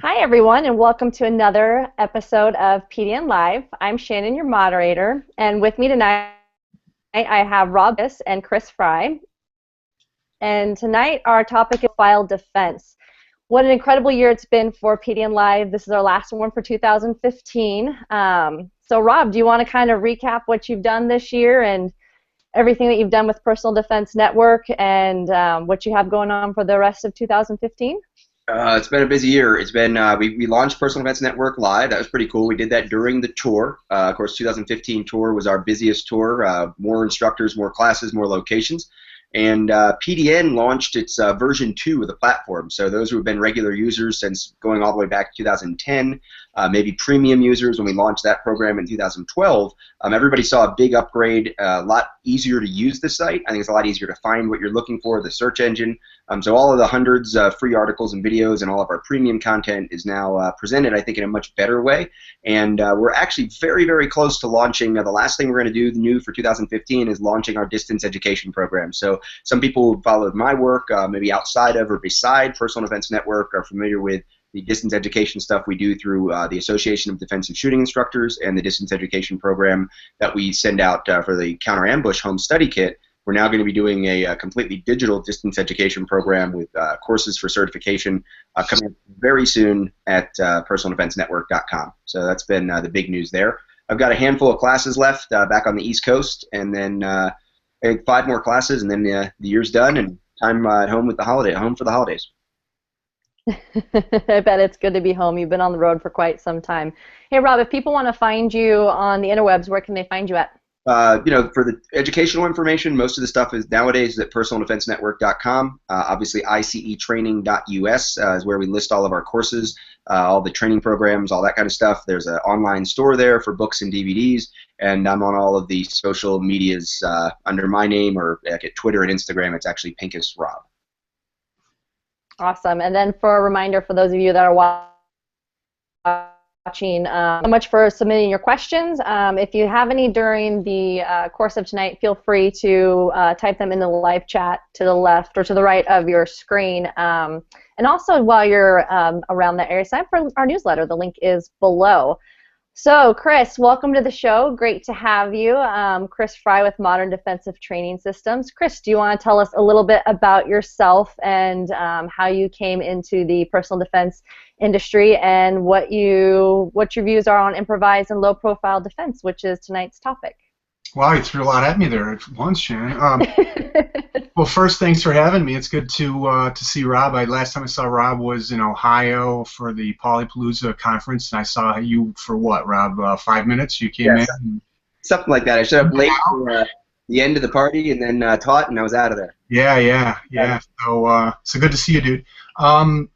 Hi, everyone, and welcome to another episode of PDN Live. I'm Shannon, your moderator, and with me tonight I have Rob and Chris Fry. And tonight our topic is file defense. What an incredible year it's been for PDN Live. This is our last one for 2015. So Rob, do you want to kind of recap what you've done this year and everything that you've done with Personal Defense Network and what you have going on for the rest of 2015? It's been a busy year. It's been we launched Personal Defense Network live. That was pretty cool. We did that during the tour. Of course, 2015 tour was our busiest tour. More instructors, more classes, more locations. And PDN launched its version 2 of the platform. So those who have been regular users since going all the way back to 2010, maybe premium users when we launched that program in 2012, everybody saw a big upgrade, a lot easier to use the site. I think it's a lot easier to find what you're looking for, the search engine. So all of the hundreds of free articles and videos and all of our premium content is now presented, I think, in a much better way. And we're actually very, very close to launching. The last thing we're going to do new for 2015 is launching our distance education program. So some people who followed my work, maybe outside of or beside Personal Defense Network, are familiar with the distance education stuff we do through the Association of Defensive Shooting Instructors and the distance education program that we send out for the Counter Ambush Home Study Kit. We're now going to be doing a completely digital distance education program with courses for certification coming up very soon at personaldefensenetwork.com. So that's been the big news there. I've got a handful of classes left back on the East Coast, and then 5 more classes, and then the year's done, and time at home with the home for the holidays. I bet it's good to be home. You've been on the road for quite some time. Hey, Rob, if people want to find you on the interwebs, where can they find you at? For the educational information, most of the stuff is nowadays at personaldefensenetwork.com. Obviously, icetraining.us is where we list all of our courses, all the training programs, all that kind of stuff. There's an online store there for books and DVDs, and I'm on all of the social medias under my name, or like at Twitter and Instagram. It's actually Pincus Rob. Awesome. And then for a reminder for those of you that are watching, so much for submitting your questions. If you have any during the course of tonight, feel free to type them in the live chat to the left or to the right of your screen. And also, while you're around that area, sign up for our newsletter. The link is below. So, Chris, welcome to the show. Great to have you. Chris Fry with Modern Defensive Training Systems. Chris, do you want to tell us a little bit about yourself and how you came into the personal defense industry and what your views are on improvised and low-profile defense, which is tonight's topic? Wow, you threw a lot at me there at once, Shannon. Well, first, thanks for having me. It's good to see Rob. Last time I saw Rob was in Ohio for the Polypalooza conference, and I saw you for what, Rob? 5 minutes? You came in? Something like that. I showed up late for the end of the party and then taught, and I was out of there. Yeah. So good to see you, dude. I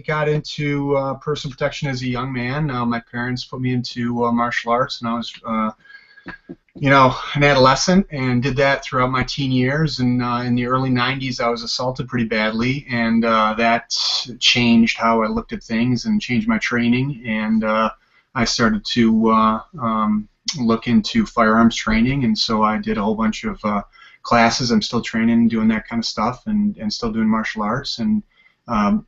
got into personal protection as a young man. My parents put me into martial arts, and I was an adolescent, and did that throughout my teen years. And in the early 90s, I was assaulted pretty badly, and that changed how I looked at things and changed my training. And I started to look into firearms training, and so I did a whole bunch of classes. I'm still training, doing that kind of stuff, and still doing martial arts. And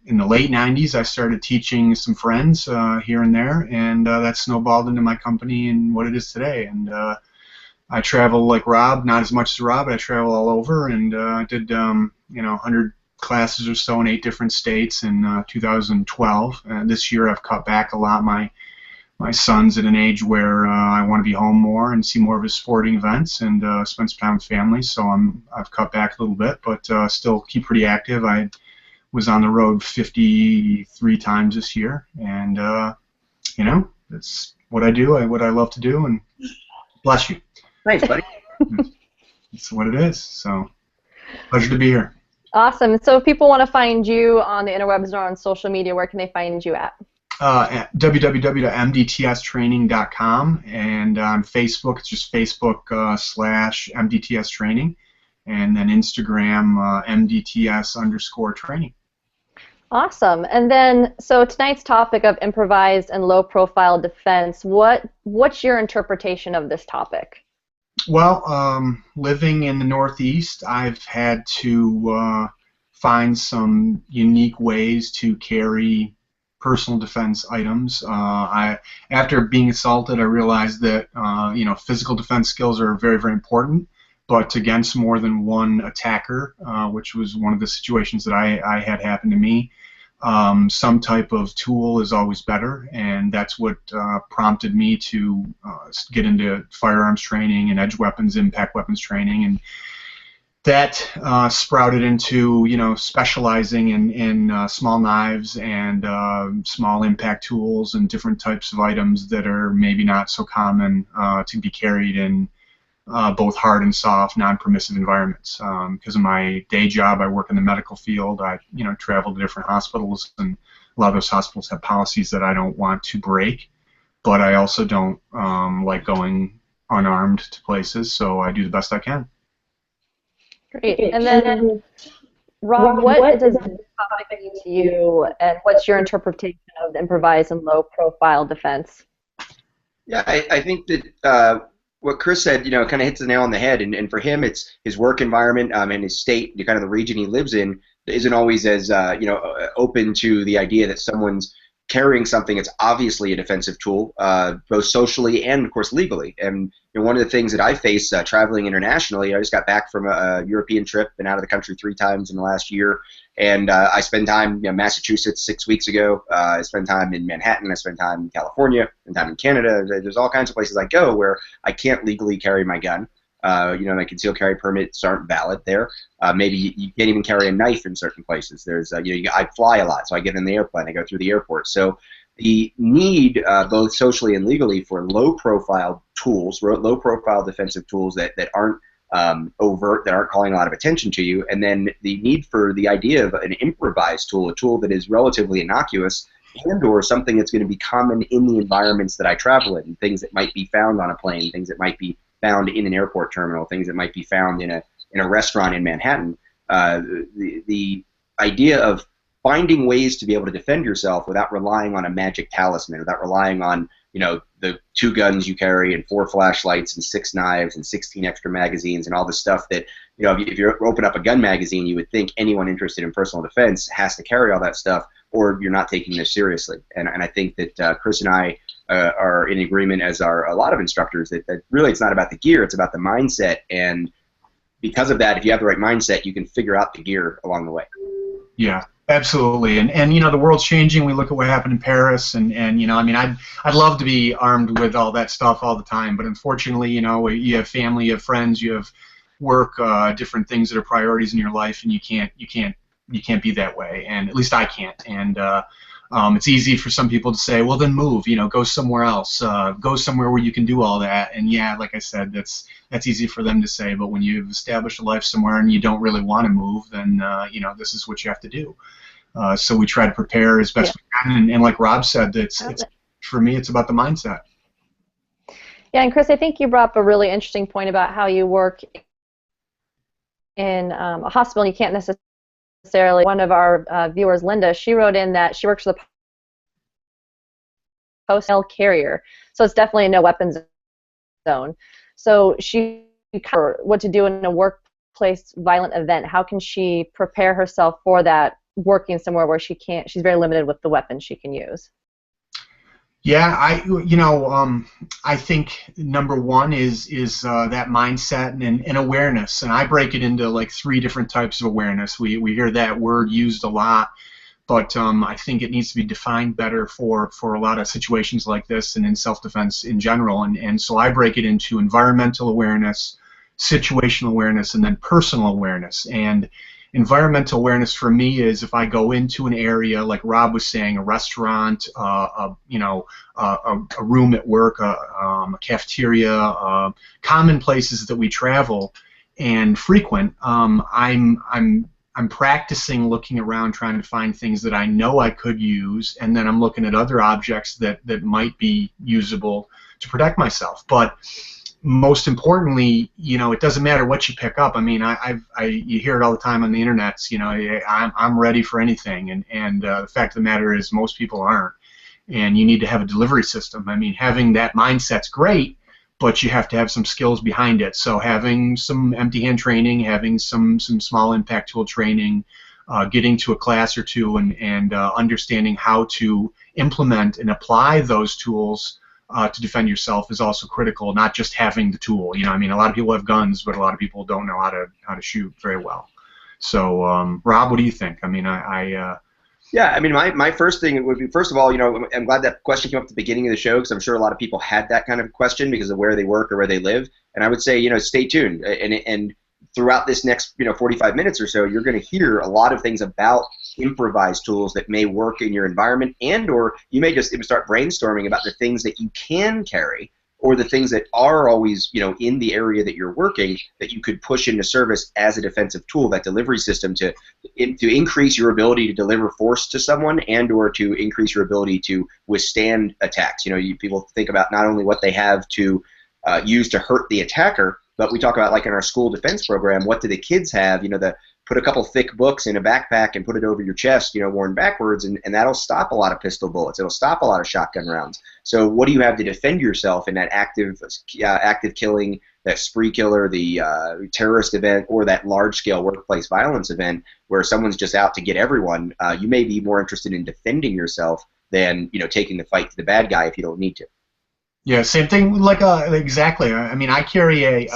in the late 90s, I started teaching some friends here and there, and that snowballed into my company and what it is today. And I travel like Rob, not as much as Rob, but I travel all over, and I did 100 classes or so in 8 different states in 2012. This year I've cut back a lot. My son's at an age where I want to be home more and see more of his sporting events and spend some time with family, so I've cut back a little bit, but still keep pretty active. I was on the road 53 times this year, and that's what I do, what I love to do, and bless you. Thanks, buddy. That's what it is, so pleasure to be here. Awesome. So if people want to find you on the interwebs or on social media, where can they find you at? At www.mdtstraining.com, and on Facebook, it's just Facebook/MDTS and then Instagram MDTS_training. Awesome. And then, so tonight's topic of improvised and low-profile defense, what's your interpretation of this topic? Well, living in the Northeast, I've had to find some unique ways to carry personal defense items. After being assaulted, I realized that physical defense skills are very, very important, but against more than one attacker, which was one of the situations that I had happen to me, some type of tool is always better, and that's what prompted me to get into firearms training and edge weapons, impact weapons training, and that sprouted into specializing in small knives and small impact tools and different types of items that are maybe not so common to be carried in both hard and soft, non-permissive environments. Because of my day job, I work in the medical field. I travel to different hospitals, and a lot of those hospitals have policies that I don't want to break. But I also don't like going unarmed to places, so I do the best I can. Great. And then, Rob, what does this topic mean to you, and what's your interpretation of improvised and low-profile defense? Yeah, I think that what Chris said, kind of hits the nail on the head. And for him, it's his work environment and his state, kind of the region he lives in, isn't always as open to the idea that someone's carrying something that's obviously a defensive tool, both socially and, of course, legally. And one of the things that I face traveling internationally, I just got back from a European trip, been out of the country 3 times in the last year, and I spend time in Massachusetts 6 weeks ago. I spend time in Manhattan. I spend time in California. I spend time in Canada. There's all kinds of places I go where I can't legally carry my gun. My concealed carry permits aren't valid there. Maybe you can't even carry a knife in certain places. There's, I fly a lot, so I get in the airplane, I go through the airport. So the need, both socially and legally, for low-profile tools, low-profile defensive tools that aren't overt, that aren't calling a lot of attention to you, and then the need for the idea of an improvised tool, a tool that is relatively innocuous, and/or something that's going to be common in the environments that I travel in, things that might be found on a plane, things that might be found in an airport terminal, things that might be found in a restaurant in Manhattan. The idea of finding ways to be able to defend yourself without relying on a magic talisman, without relying on the 2 guns you carry and 4 flashlights and 6 knives and 16 extra magazines and all the stuff that if you open up a gun magazine, you would think anyone interested in personal defense has to carry all that stuff, or you're not taking this seriously. And I think that Chris and I are in agreement, as are a lot of instructors, that really it's not about the gear, it's about the mindset. And because of that, if you have the right mindset, you can figure out the gear along the way. Yeah, absolutely. And the world's changing. We look at what happened in Paris, and I'd love to be armed with all that stuff all the time, but unfortunately, you have family, you have friends, you have work, different things that are priorities in your life, and you can't be that way. And at least I can't. And it's easy for some people to say, well, then move, go somewhere else, go somewhere where you can do all that. And yeah, like I said, that's easy for them to say. But when you've established a life somewhere and you don't really want to move, then this is what you have to do. So we try to prepare as best we can. And like Rob said, it's for me, it's about the mindset. Yeah, and Chris, I think you brought up a really interesting point about how you work in a hospital. You can't necessarily. One of our viewers, Linda, she wrote in that she works for the postal carrier, so it's definitely a no weapons zone. So she covered what to do in a workplace violent event. How can she prepare herself for that, working somewhere where she can't? She's very limited with the weapons she can use. Yeah, I think number one is that mindset and awareness, and I break it into like 3 different types of awareness. We hear that word used a lot, but I think it needs to be defined better for a lot of situations like this and in self-defense in general. And so I break it into environmental awareness, situational awareness, and then personal awareness. And environmental awareness for me is if I go into an area, like Rob was saying, a restaurant, a room at work, a cafeteria, common places that we travel and frequent. I'm practicing looking around, trying to find things that I know I could use, and then I'm looking at other objects that might be usable to protect myself. But most importantly, it doesn't matter what you pick up. I mean, you hear it all the time on the internet. I'm ready for anything, and the fact of the matter is most people aren't, and you need to have a delivery system. I mean, having that mindset's great, but you have to have some skills behind it. So having some empty hand training, having some small impact tool training, getting to a class or two and understanding how to implement and apply those tools to defend yourself is also critical. Not just having the tool. You know, I mean, a lot of people have guns, but a lot of people don't know how to shoot very well. So, Rob, what do you think? I mean, Yeah, I mean, my first thing would be, first of all, you know, I'm glad that question came up at the beginning of the show because I'm sure a lot of people had that kind of question because of where they work or where they live. And I would say, you know, stay tuned. And throughout this next, you know, 45 minutes or so, you're going to hear a lot of things about improvised tools that may work in your environment, and or you may just start brainstorming about the things that you can carry or the things that are always, you know, in the area that you're working that you could push into service as a defensive tool, that delivery system to increase your ability to deliver force to someone and or to increase your ability to withstand attacks. You know, people think about not only what they have to use to hurt the attacker, but we talk about, like in our school defense program, what do the kids have? You know, put a couple thick books in a backpack and put it over your chest, you know, worn backwards, and that'll stop a lot of pistol bullets. It'll stop a lot of shotgun rounds. So what do you have to defend yourself in that active killing, that spree killer, the terrorist event, or that large-scale workplace violence event where someone's just out to get everyone? You may be more interested in defending yourself than, you know, taking the fight to the bad guy if you don't need to. Yeah, same thing. Like exactly. I mean, I carry a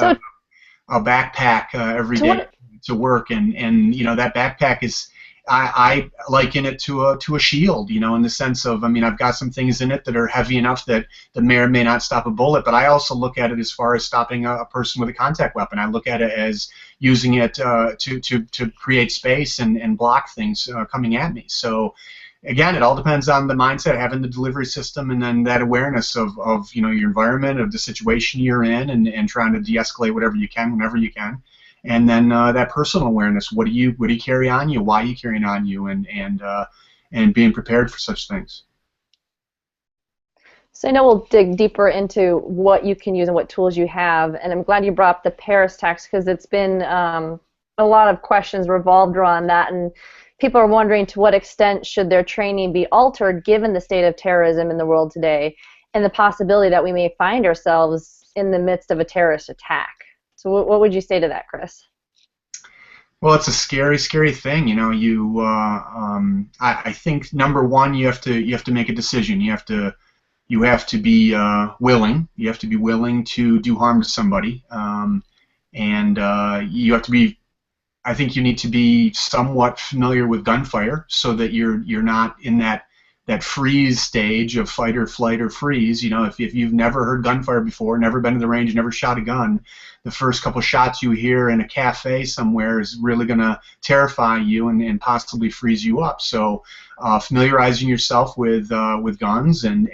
backpack every day to work, and you know, that backpack is, I liken it to a shield, you know, in the sense of, I mean, I've got some things in it that are heavy enough that may or may not stop a bullet, but I also look at it as far as stopping a person with a contact weapon. I look at it as using it to create space and block things coming at me. So again, it all depends on the mindset, having the delivery system, and then that awareness of you know, your environment, of the situation you're in, and trying to de-escalate whatever you can, whenever you can. And then that personal awareness, what do you carry on you, why are you carrying on you, and being prepared for such things. So I know we'll dig deeper into what you can use and what tools you have, and I'm glad you brought up the Paris tax because it's been a lot of questions revolved around that, and people are wondering to what extent should their training be altered given the state of terrorism in the world today and the possibility that we may find ourselves in the midst of a terrorist attack. So what would you say to that, Chris? Well, it's a scary, scary thing. You know, I think number one, you have to make a decision. You have to be willing. You have to be willing to do harm to somebody, and you have to be. I think you need to be somewhat familiar with gunfire so that you're not in that freeze stage of fight or flight or freeze. You know, if you've never heard gunfire before, never been to the range, never shot a gun, the first couple shots you hear in a cafe somewhere is really going to terrify you and possibly freeze you up. So familiarizing yourself with guns and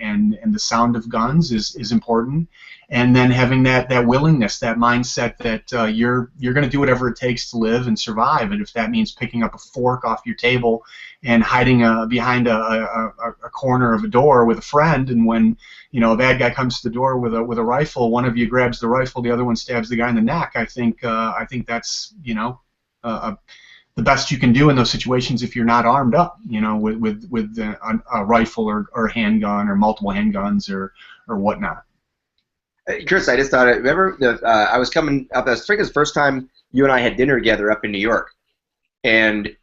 the sound of guns is important. And then having that willingness, that mindset that you're going to do whatever it takes to live and survive. And if that means picking up a fork off your table and hiding behind a corner of a door with a friend, and when, you know, a bad guy comes to the door with a rifle, one of you grabs the rifle, the other one stabs the guy in the neck. I think that's, you know, the best you can do in those situations if you're not armed up, you know, with a rifle or handgun or multiple handguns or whatnot. Chris, I just thought, remember, I was coming up, I think it was the first time you and I had dinner together up in New York, and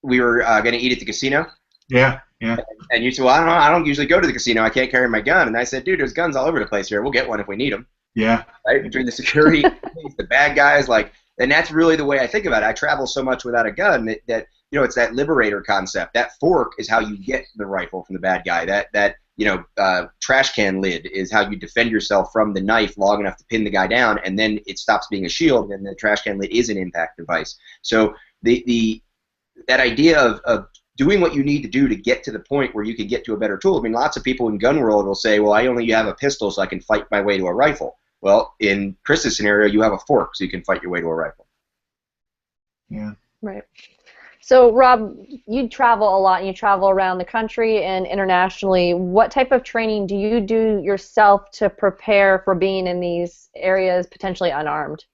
we were going to eat at the casino. Yeah, yeah. And you said, well, I don't usually go to the casino. I can't carry my gun. And I said, dude, there's guns all over the place here. We'll get one if we need them. Yeah. Right? Between the security, the bad guys, like, and that's really the way I think about it. I travel so much without a gun that you know, it's that liberator concept. That fork is how you get the rifle from the bad guy. That you know, trash can lid is how you defend yourself from the knife long enough to pin the guy down, and then it stops being a shield, and the trash can lid is an impact device. So that idea of doing what you need to do to get to the point where you can get to a better tool. I mean, lots of people in gun world will say, well, I only have a pistol so I can fight my way to a rifle. Well, in Chris's scenario, you have a fork so you can fight your way to a rifle. Yeah. Right. So, Rob, you travel a lot, and you travel around the country and internationally. What type of training do you do yourself to prepare for being in these areas potentially unarmed?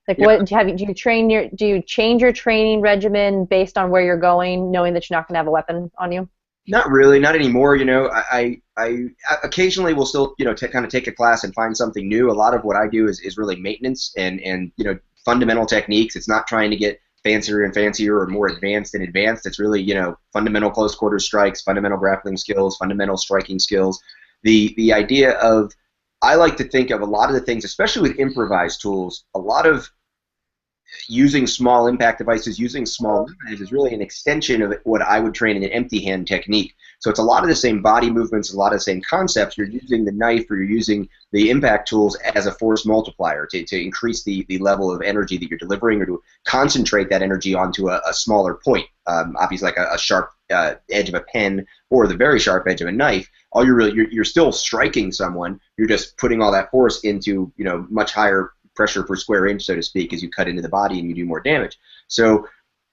Like, what do you change your training regimen based on where you're going, knowing that you're not going to have a weapon on you? Not really, not anymore. You know, I occasionally will still, you know, kind of take a class and find something new. A lot of what I do is really maintenance and you know, fundamental techniques. It's not trying to get fancier and fancier or more advanced and advanced. It's really, fundamental close quarter strikes, fundamental grappling skills, fundamental striking skills. The idea of, I like to think of a lot of the things, especially with improvised tools, a lot of using small impact devices, using small knives is really an extension of what I would train in an empty hand technique. So it's a lot of the same body movements, a lot of the same concepts. You're using the knife or you're using the impact tools as a force multiplier to increase the level of energy that you're delivering, or to concentrate that energy onto a smaller point. Obviously, like a sharp edge of a pen or the very sharp edge of a knife. All you're still striking someone. You're just putting all that force into much higher pressure per square inch, so to speak, as you cut into the body and you do more damage. So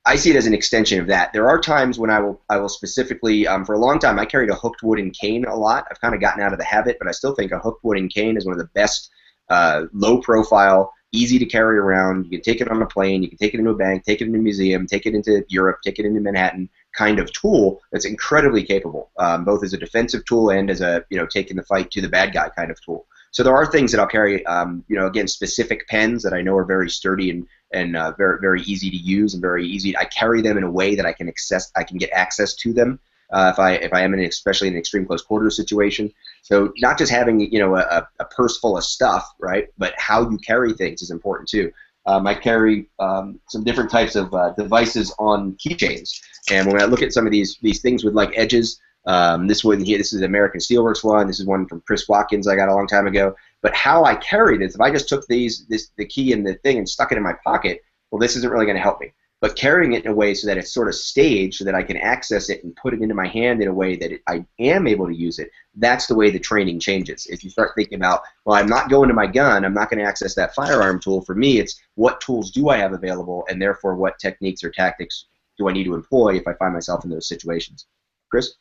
I see it as an extension of that. There are times when I will specifically, for a long time, I carried a hooked wooden cane a lot. I've kind of gotten out of the habit, but I still think a hooked wooden cane is one of the best low profile, easy to carry around. You can take it on a plane, you can take it into a bank, take it into a museum, take it into Europe, take it into Manhattan kind of tool that's incredibly capable, both as a defensive tool and as a taking the fight to the bad guy kind of tool. So there are things that I'll carry, again, specific pens that I know are very sturdy and very, very easy to use and very easy. I carry them in a way that I can get access to them if I am especially in an extreme close quarters situation. So not just having a purse full of stuff, right? But how you carry things is important too. I carry some different types of devices on keychains, and when I look at some of these things with like edges. This one here, this is American Steelworks one. This is one from Chris Watkins I got a long time ago. But how I carry this, if I just took the key and the thing and stuck it in my pocket, well, this isn't really going to help me. But carrying it in a way so that it's sort of staged, so that I can access it and put it into my hand in a way that I am able to use it, that's the way the training changes. If you start thinking about, well, I'm not going to my gun, I'm not going to access that firearm tool. For me, it's what tools do I have available, and therefore what techniques or tactics do I need to employ if I find myself in those situations. Chris?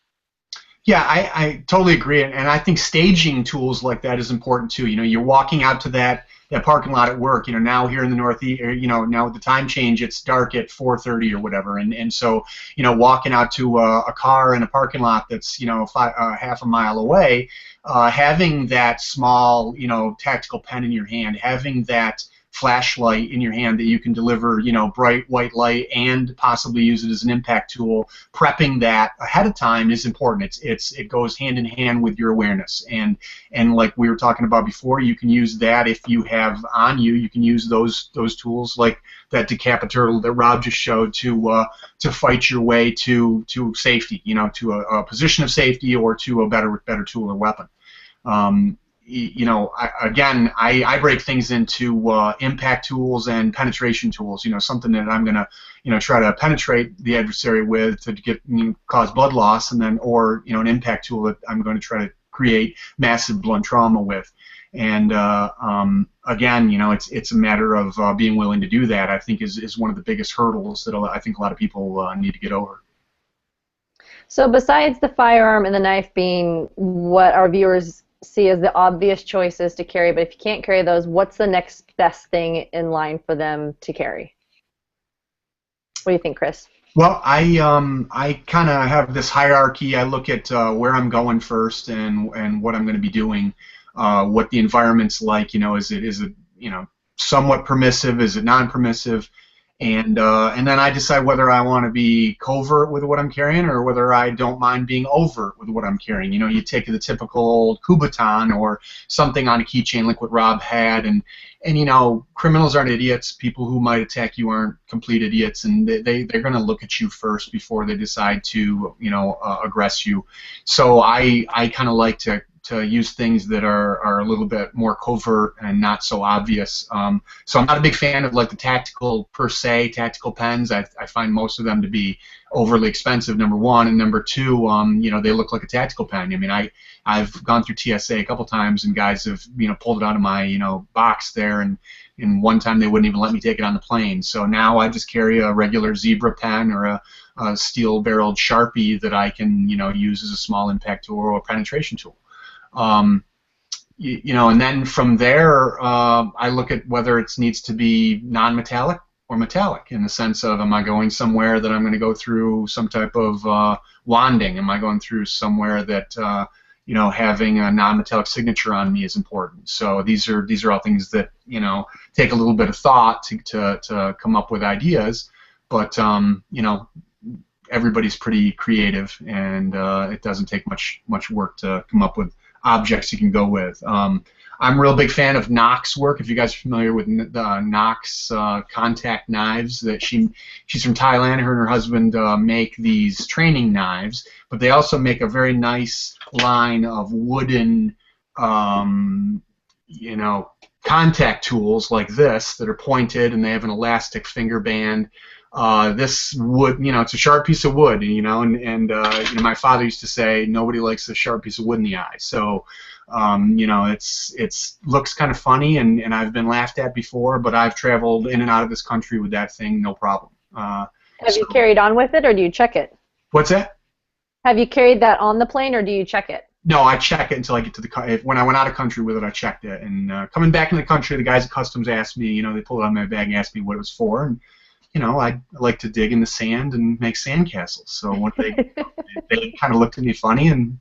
Yeah, I totally agree, and I think staging tools like that is important too. You're walking out to that parking lot at work. Now here in the Northeast, now with the time change, it's dark at 4:30 or whatever, and so walking out to a car in a parking lot that's half a mile away, having that small tactical pen in your hand, having that flashlight in your hand that you can deliver, bright white light and possibly use it as an impact tool. Prepping that ahead of time is important. It goes hand in hand with your awareness, and like we were talking about before, you can use that if you have on you. You can use those tools like that decapitator that Rob just showed to fight your way to safety, to a position of safety or to a better tool or weapon. Again, I break things into impact tools and penetration tools. Something that I'm going to try to penetrate the adversary with to cause blood loss, and then or an impact tool that I'm going to try to create massive blunt trauma with. And again, it's a matter of being willing to do that. I think is one of the biggest hurdles that I think a lot of people need to get over. So besides the firearm and the knife being what our viewers see as the obvious choices to carry, but if you can't carry those, what's the next best thing in line for them to carry? What do you think, Chris? Well, I kind of have this hierarchy. I look at where I'm going first and what I'm going to be doing, what the environment's like. Is it somewhat permissive? Is it non-permissive? And then I decide whether I want to be covert with what I'm carrying or whether I don't mind being overt with what I'm carrying. You take the typical old Kubotan or something on a keychain like what Rob had, and criminals aren't idiots. People who might attack you aren't complete idiots, and they're going to look at you first before they decide to aggress you. So I kind of like to use things that are a little bit more covert and not so obvious. So I'm not a big fan of like the tactical pens. I find most of them to be overly expensive, number one, and number two, they look like a tactical pen. I mean, I've gone through TSA a couple times, and guys have pulled it out of my box there, and one time they wouldn't even let me take it on the plane. So now I just carry a regular zebra pen or a steel-barreled Sharpie that I can use as a small impact tool or a penetration tool. And then from there, I look at whether it needs to be non-metallic or metallic, in the sense of, am I going somewhere that I'm going to go through some type of wanding? Am I going through somewhere that having a non-metallic signature on me is important? So these are all things that take a little bit of thought to come up with ideas. but you know, everybody's pretty creative, and it doesn't take much work to come up with objects you can go with. I'm a real big fan of Knox work. If you guys are familiar with the Knox contact knives, that she's from Thailand. Her and her husband make these training knives, but they also make a very nice line of wooden, you know, contact tools like this that are pointed, and they have an elastic finger band. This wood, you know, it's a sharp piece of wood, you know, and you know, my father used to say nobody likes a sharp piece of wood in the eye. So, you know, it's looks kind of funny, and I've been laughed at before, but I've traveled in and out of this country with that thing, no problem. Have you carried on with it, or do you check it? What's that? Have you carried that on the plane, or do you check it? No, I check it until I get to the. When I went out of country with it, I checked it, and coming back in the country, the guys at customs asked me, you know, they pulled it out of my bag and asked me what it was for, and you know, I like to dig in the sand and make sand castles. So when they kind of looked at me funny and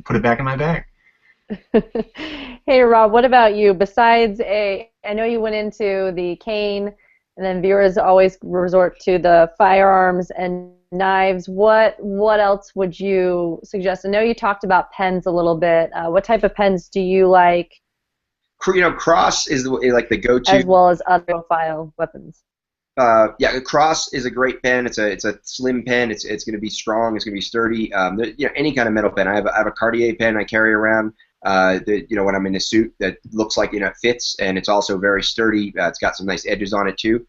put it back in my bag. Hey Rob, what about you? Besides I know you went into the cane, and then viewers always resort to the firearms and knives. What else would you suggest? I know you talked about pens a little bit. What type of pens do you like? You know, Cross is like the go-to. As well as other profile weapons. Yeah, Cross is a great pen. It's a slim pen. It's going to be strong. It's going to be sturdy. You know, any kind of metal pen. I have a Cartier pen I carry around. You know, when I'm in a suit, that looks like, you know, it fits, and it's also very sturdy. It's got some nice edges on it too.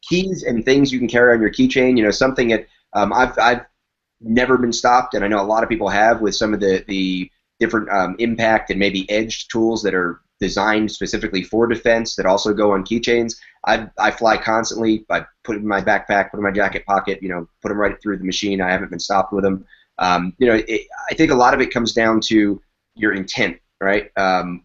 Keys and things you can carry on your keychain. You know, something that I've never been stopped, and I know a lot of people have, with some of the different impact and maybe edged tools that are designed specifically for defense that also go on keychains. I fly constantly. I put them in my backpack, put them in my jacket pocket, you know, put them right through the machine. I haven't been stopped with them. You know, I think a lot of it comes down to your intent, right?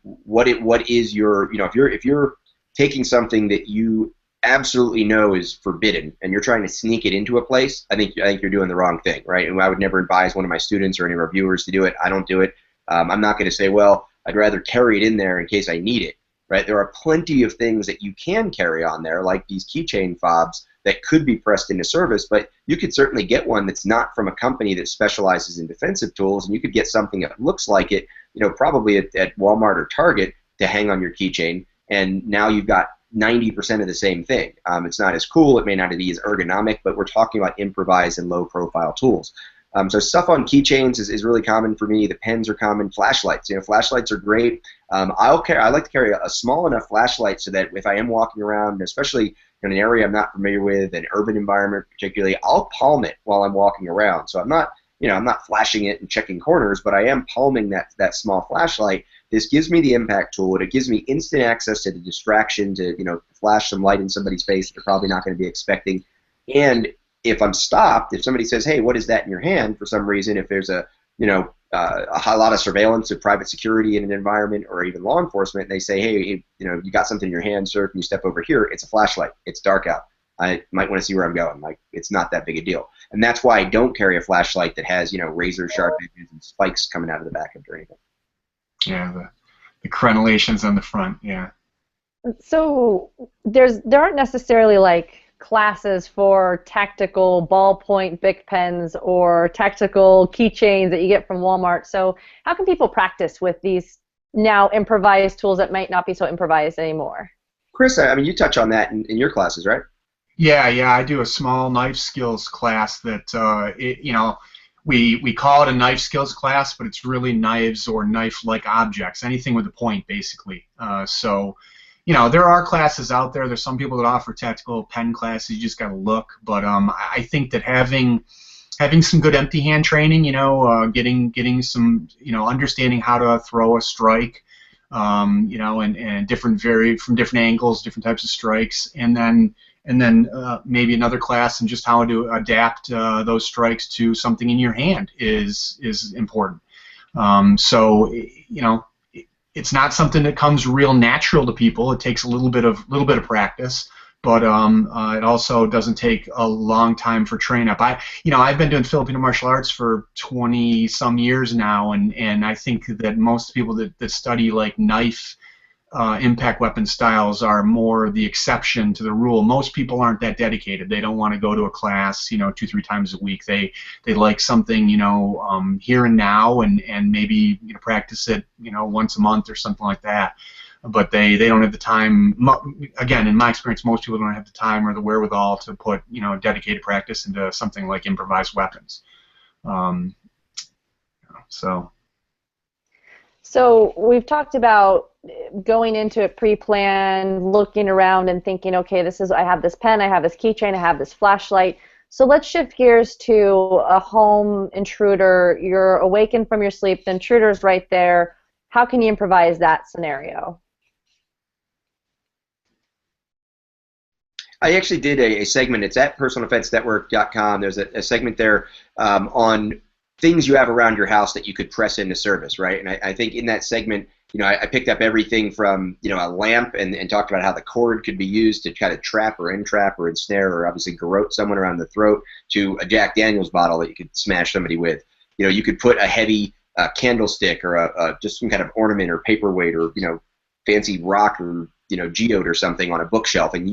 What is your, you know, if you're taking something that you absolutely know is forbidden and you're trying to sneak it into a place, I think you're doing the wrong thing, right? And I would never advise one of my students or any of our viewers to do it. I don't do it. I'm not going to say, well, I'd rather carry it in there in case I need it, right? There are plenty of things that you can carry on there, like these keychain fobs that could be pressed into service, but you could certainly get one that's not from a company that specializes in defensive tools, and you could get something that looks like it, you know, probably at Walmart or Target to hang on your keychain, and now you've got 90% of the same thing. It's not as cool, it may not be as ergonomic, but we're talking about improvised and low-profile tools. So stuff on keychains is really common for me. The pens are common. Flashlights, you know, flashlights are great. I like to carry a small enough flashlight so that if I am walking around, especially in an area I'm not familiar with, an urban environment particularly, I'll palm it while I'm walking around. So I'm not, you know, I'm not flashing it and checking corners, but I am palming that small flashlight. This gives me the impact tool, and it gives me instant access to the distraction to, you know, flash some light in somebody's face that they're probably not going to be expecting. And if I'm stopped, if somebody says, hey, what is that in your hand, for some reason, if there's a, you know, a lot of surveillance of private security in an environment, or even law enforcement, and they say, hey, you know, you got something in your hand, sir, can you step over here? It's a flashlight. It's dark out. I might want to see where I'm going. Like, it's not that big a deal. And that's why I don't carry a flashlight that has, you know, razor sharp edges and spikes coming out of the back of it or anything. Yeah, the crenellations on the front, yeah. So there aren't necessarily like classes for tactical ballpoint Bic pens or tactical keychains that you get from Walmart. So how can people practice with these now improvised tools that might not be so improvised anymore? Chris, I mean, you touch on that in your classes, right? Yeah, I do a small knife skills class that, you know, we call it a knife skills class, but it's really knives or knife-like objects, anything with a point, basically. So, you know, there are classes out there. There's some people that offer tactical pen classes. You just got to look. But I think that having some good empty hand training, you know, getting some, you know, understanding how to throw a strike, you know, and from different angles, different types of strikes, and then maybe another class and just how to adapt those strikes to something in your hand is important. So, you know, it's not something that comes real natural to people. It takes a little bit of practice, but it also doesn't take a long time for train up. I've been doing Filipino martial arts for 20 some years now, and I think that most people that study like knife impact weapon styles are more the exception to the rule. Most people aren't that dedicated. They don't want to go to a class, 2-3 times a week. They like something, here and now, and maybe practice it, once a month or something like that. But they don't have the time. Again, in my experience, most people don't have the time or the wherewithal to put dedicated practice into something like improvised weapons. So we've talked about going into it pre-planned, looking around and thinking, okay, I have this pen, I have this keychain, I have this flashlight. So let's shift gears to a home intruder. You're awakened from your sleep, the intruder's right there. How can you improvise that scenario? I actually did a segment. It's at personaldefensenetwork.com. There's a segment there on things you have around your house that you could press into service, right? And I think in that segment, I picked up everything from, a lamp and talked about how the cord could be used to kind of trap or entrap or ensnare or obviously garrote someone around the throat, to a Jack Daniels bottle that you could smash somebody with. You could put a heavy candlestick or just some kind of ornament or paperweight or, fancy rock or, geode or something on a bookshelf, and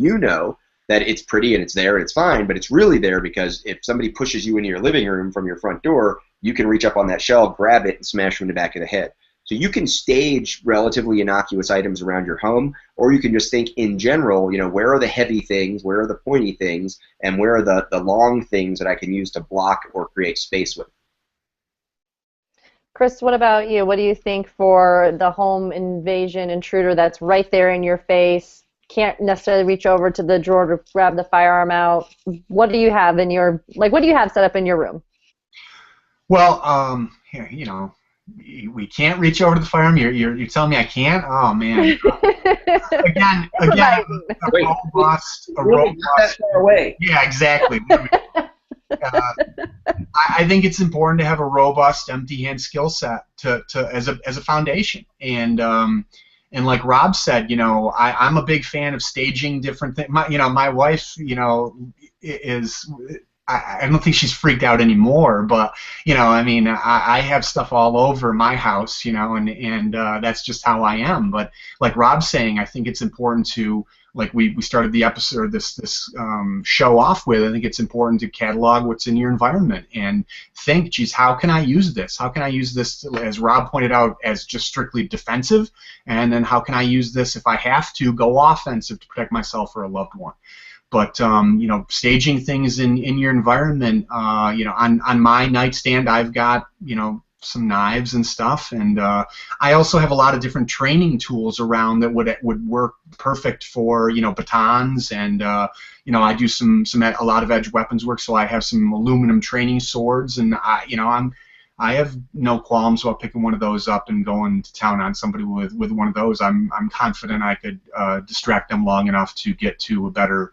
that it's pretty and it's there and it's fine, but it's really there because if somebody pushes you into your living room from your front door, you can reach up on that shelf, grab it, and smash them in the back of the head. So you can stage relatively innocuous items around your home, or you can just think in general, where are the heavy things, where are the pointy things, and where are the long things that I can use to block or create space with. Chris, what about you? What do you think for the home invasion intruder that's right there in your face? Can't necessarily reach over to the drawer to grab the firearm out. What do you have in your what do you have set up in your room? Well, we can't reach over to the firearm. You're telling me I can't? Oh man! again, a robust. That far away. Yeah, exactly. I think it's important to have a robust empty-hand skill set as a foundation, and like Rob said, I'm a big fan of staging different things. My wife, is. I don't think she's freaked out anymore, but I have stuff all over my house, and that's just how I am. But like Rob's saying, I think it's important to, like we started the episode, this show off with. I think it's important to catalog what's in your environment and think, geez, how can I use this? How can I use this, as Rob pointed out, as just strictly defensive? And then how can I use this if I have to go offensive to protect myself or a loved one? But staging things in your environment, on my nightstand, I've got some knives and stuff, and I also have a lot of different training tools around that would work perfect for batons, and I do a lot of edge weapons work, so I have some aluminum training swords, and I have no qualms about picking one of those up and going to town on somebody with one of those. I'm confident I could distract them long enough to get to a better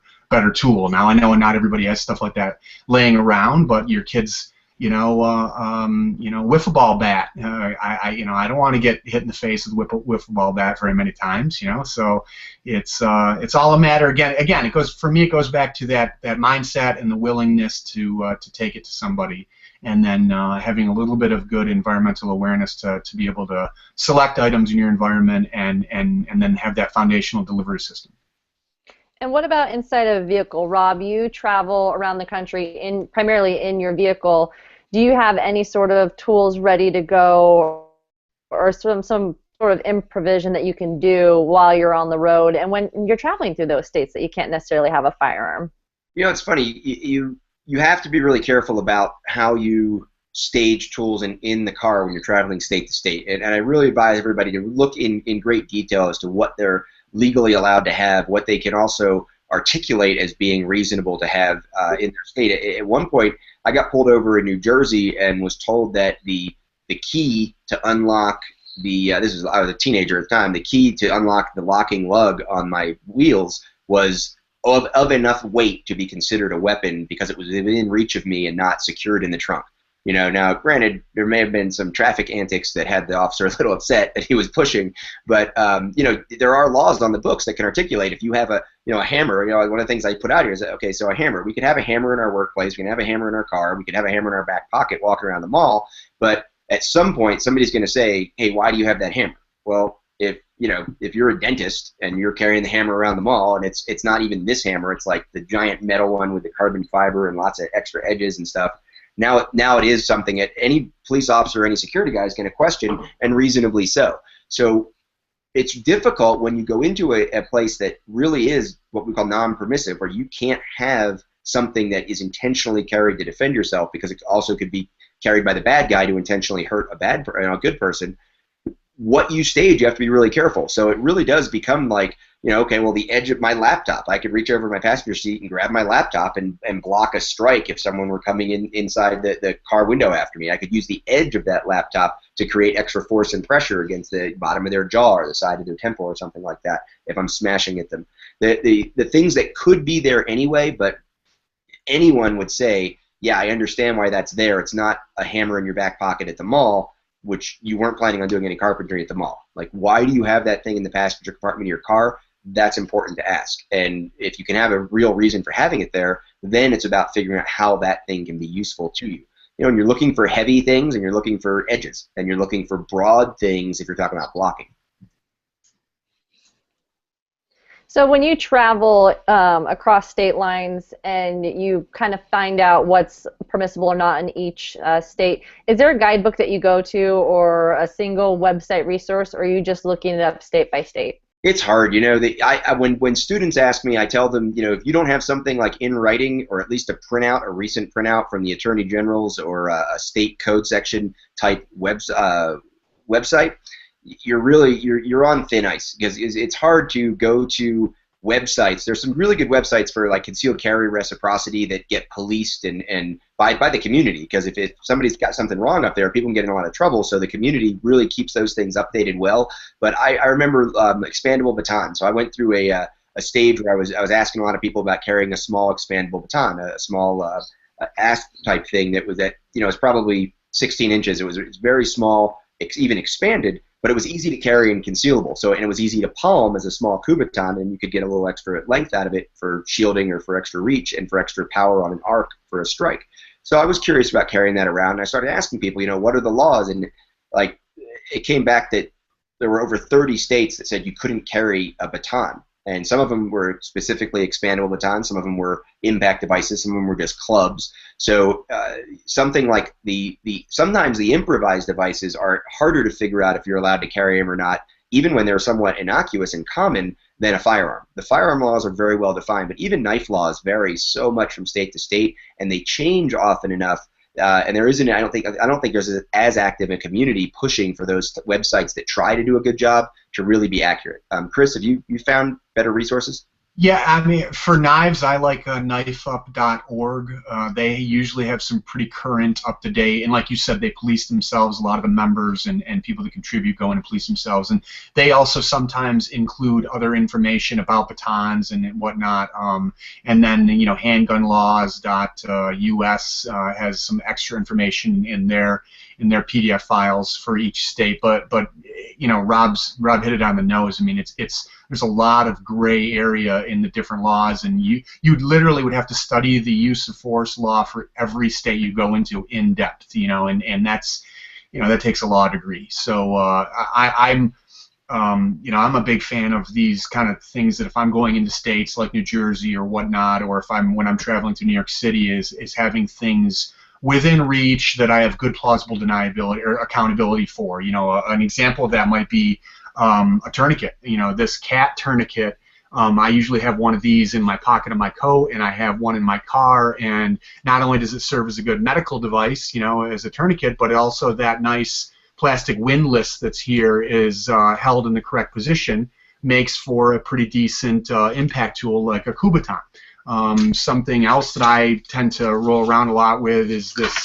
tool. Now I know not everybody has stuff like that laying around, but your kids, wiffle ball bat. I don't want to get hit in the face with a wiffle ball bat very many times. So it's all a matter. Again, it goes back to that mindset and the willingness to take it to somebody, and then having a little bit of good environmental awareness to be able to select items in your environment and then have that foundational delivery system. And what about inside of a vehicle? Rob, you travel around the country primarily in your vehicle. Do you have any sort of tools ready to go, or some sort of improvisation that you can do while you're on the road and when you're traveling through those states that you can't necessarily have a firearm? It's funny. You have to be really careful about how you stage tools in the car when you're traveling state to state. And I really advise everybody to look in great detail as to what they're legally allowed to have, what they can also articulate as being reasonable to have in their state. At one point, I got pulled over in New Jersey and was told that the key to unlock I was a teenager at the time, the key to unlock the locking lug on my wheels was of enough weight to be considered a weapon because it was within reach of me and not secured in the trunk. Now granted, there may have been some traffic antics that had the officer a little upset that he was pushing, but there are laws on the books that can articulate if you have a hammer. One of the things I put out here is that, okay, so a hammer. We could have a hammer in our workplace. We can have a hammer in our car. We could have a hammer in our back pocket walking around the mall. But at some point, somebody's going to say, "Hey, why do you have that hammer?" Well, if if you're a dentist and you're carrying the hammer around the mall, and it's not even this hammer, it's like the giant metal one with the carbon fiber and lots of extra edges and stuff. Now it is something that any police officer, any security guy is going to question, and reasonably so. So it's difficult when you go into a place that really is what we call non-permissive, where you can't have something that is intentionally carried to defend yourself, because it also could be carried by the bad guy to intentionally hurt a good person. What you stage, you have to be really careful. So it really does become like, okay, well, the edge of my laptop, I could reach over my passenger seat and grab my laptop and block a strike if someone were coming inside the car window after me. I could use the edge of that laptop to create extra force and pressure against the bottom of their jaw or the side of their temple or something like that if I'm smashing at them. The things that could be there anyway, but anyone would say, yeah, I understand why that's there. It's not a hammer in your back pocket at the mall, which you weren't planning on doing any carpentry at the mall. Like, why do you have that thing in the passenger compartment of your car? That's important to ask. And if you can have a real reason for having it there, then it's about figuring out how that thing can be useful to you. And you're looking for heavy things, and you're looking for edges, and you're looking for broad things if you're talking about blocking. So when you travel across state lines and you kind of find out what's permissible or not in each state, is there a guidebook that you go to or a single website resource, or are you just looking it up state by state? It's hard, when students ask me, I tell them, if you don't have something like in writing, or at least a recent printout from the Attorney General's or a state code section type website, you're on thin ice, because it's hard to go to websites. There's some really good websites for like concealed carry reciprocity that get policed and by the community, because if somebody's got something wrong up there, people can get in a lot of trouble. So the community really keeps those things updated well. But I remember expandable baton. So I went through a stage where I was asking a lot of people about carrying a small expandable baton, a small asp type thing that was it's probably 16 inches. It was very small, even expanded, but it was easy to carry and concealable. And it was easy to palm as a small kubaton, and you could get a little extra length out of it for shielding or for extra reach and for extra power on an arc for a strike. So I was curious about carrying that around, and I started asking people, what are the laws? And like, it came back that there were over 30 states that said you couldn't carry a baton. And some of them were specifically expandable batons, some of them were impact devices, some of them were just clubs. So something like sometimes the improvised devices are harder to figure out if you're allowed to carry them or not, even when they're somewhat innocuous and common, than a firearm. The firearm laws are very well defined, but even knife laws vary so much from state to state, and they change often enough. And there isn't. I don't think there's as active a community pushing for those websites that try to do a good job to really be accurate. Chris, have you found better resources? Yeah, I mean, for knives, I like knifeup.org. They usually have some pretty current, up-to-date, and like you said, they police themselves. A lot of the members and people that contribute go in and police themselves. And they also sometimes include other information about batons and whatnot. And then, handgunlaws.us has some extra information in their PDF files for each state. But Rob hit it on the nose. I mean, there's a lot of gray area in the different laws, and you literally would have to study the use of force law for every state you go into in depth, and that's, that takes a law degree. So I'm a big fan of these kind of things, that if I'm going into states like New Jersey or whatnot, or when I'm traveling to New York City, is having things within reach that I have good plausible deniability or accountability for. An example of that might be a tourniquet. This cat tourniquet. I usually have one of these in my pocket of my coat, and I have one in my car. And not only does it serve as a good medical device, as a tourniquet, but also that nice plastic windlass that's here is held in the correct position, makes for a pretty decent impact tool like a kubaton. Something else that I tend to roll around a lot with is this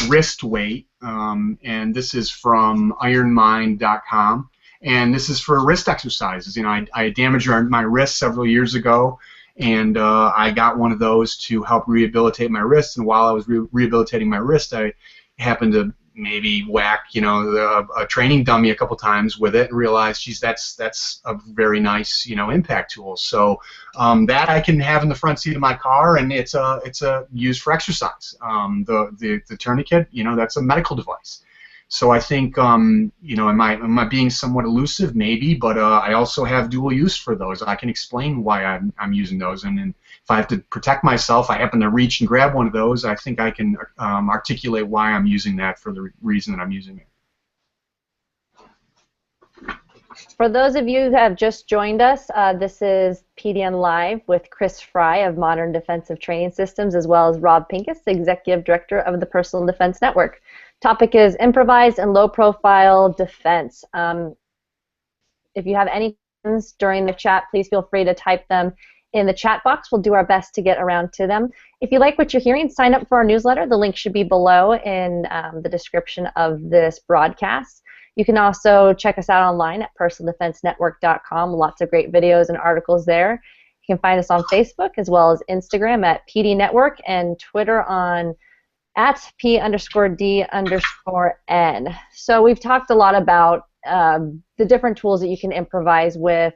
wrist weight, and this is from ironmind.com. And this is for wrist exercises. I damaged my wrist several years ago, and I got one of those to help rehabilitate my wrist. And while I was rehabilitating my wrist, I happened to maybe whack, a training dummy a couple times with it, and realized, geez, that's a very nice, impact tool. So that I can have in the front seat of my car, and it's used for exercise. The tourniquet, that's a medical device. So I think, am I being somewhat elusive? Maybe, but I also have dual use for those. I can explain why I'm using those, and if I have to protect myself, I happen to reach and grab one of those, I think I can articulate why I'm using that for the reason that I'm using it. For those of you who have just joined us, this is PDN Live with Chris Fry of Modern Defensive Training Systems, as well as Rob Pincus, Executive Director of the Personal Defense Network. Topic is improvised and low-profile defense. If you have any questions during the chat, please feel free to type them in the chat box. We'll do our best to get around to them. If you like what you're hearing, sign up for our newsletter. The link should be below in the description of this broadcast. You can also check us out online at personaldefensenetwork.com. Lots of great videos and articles there. You can find us on Facebook as well as Instagram at PD Network and Twitter on @P_D_N. So we've talked a lot about the different tools that you can improvise with,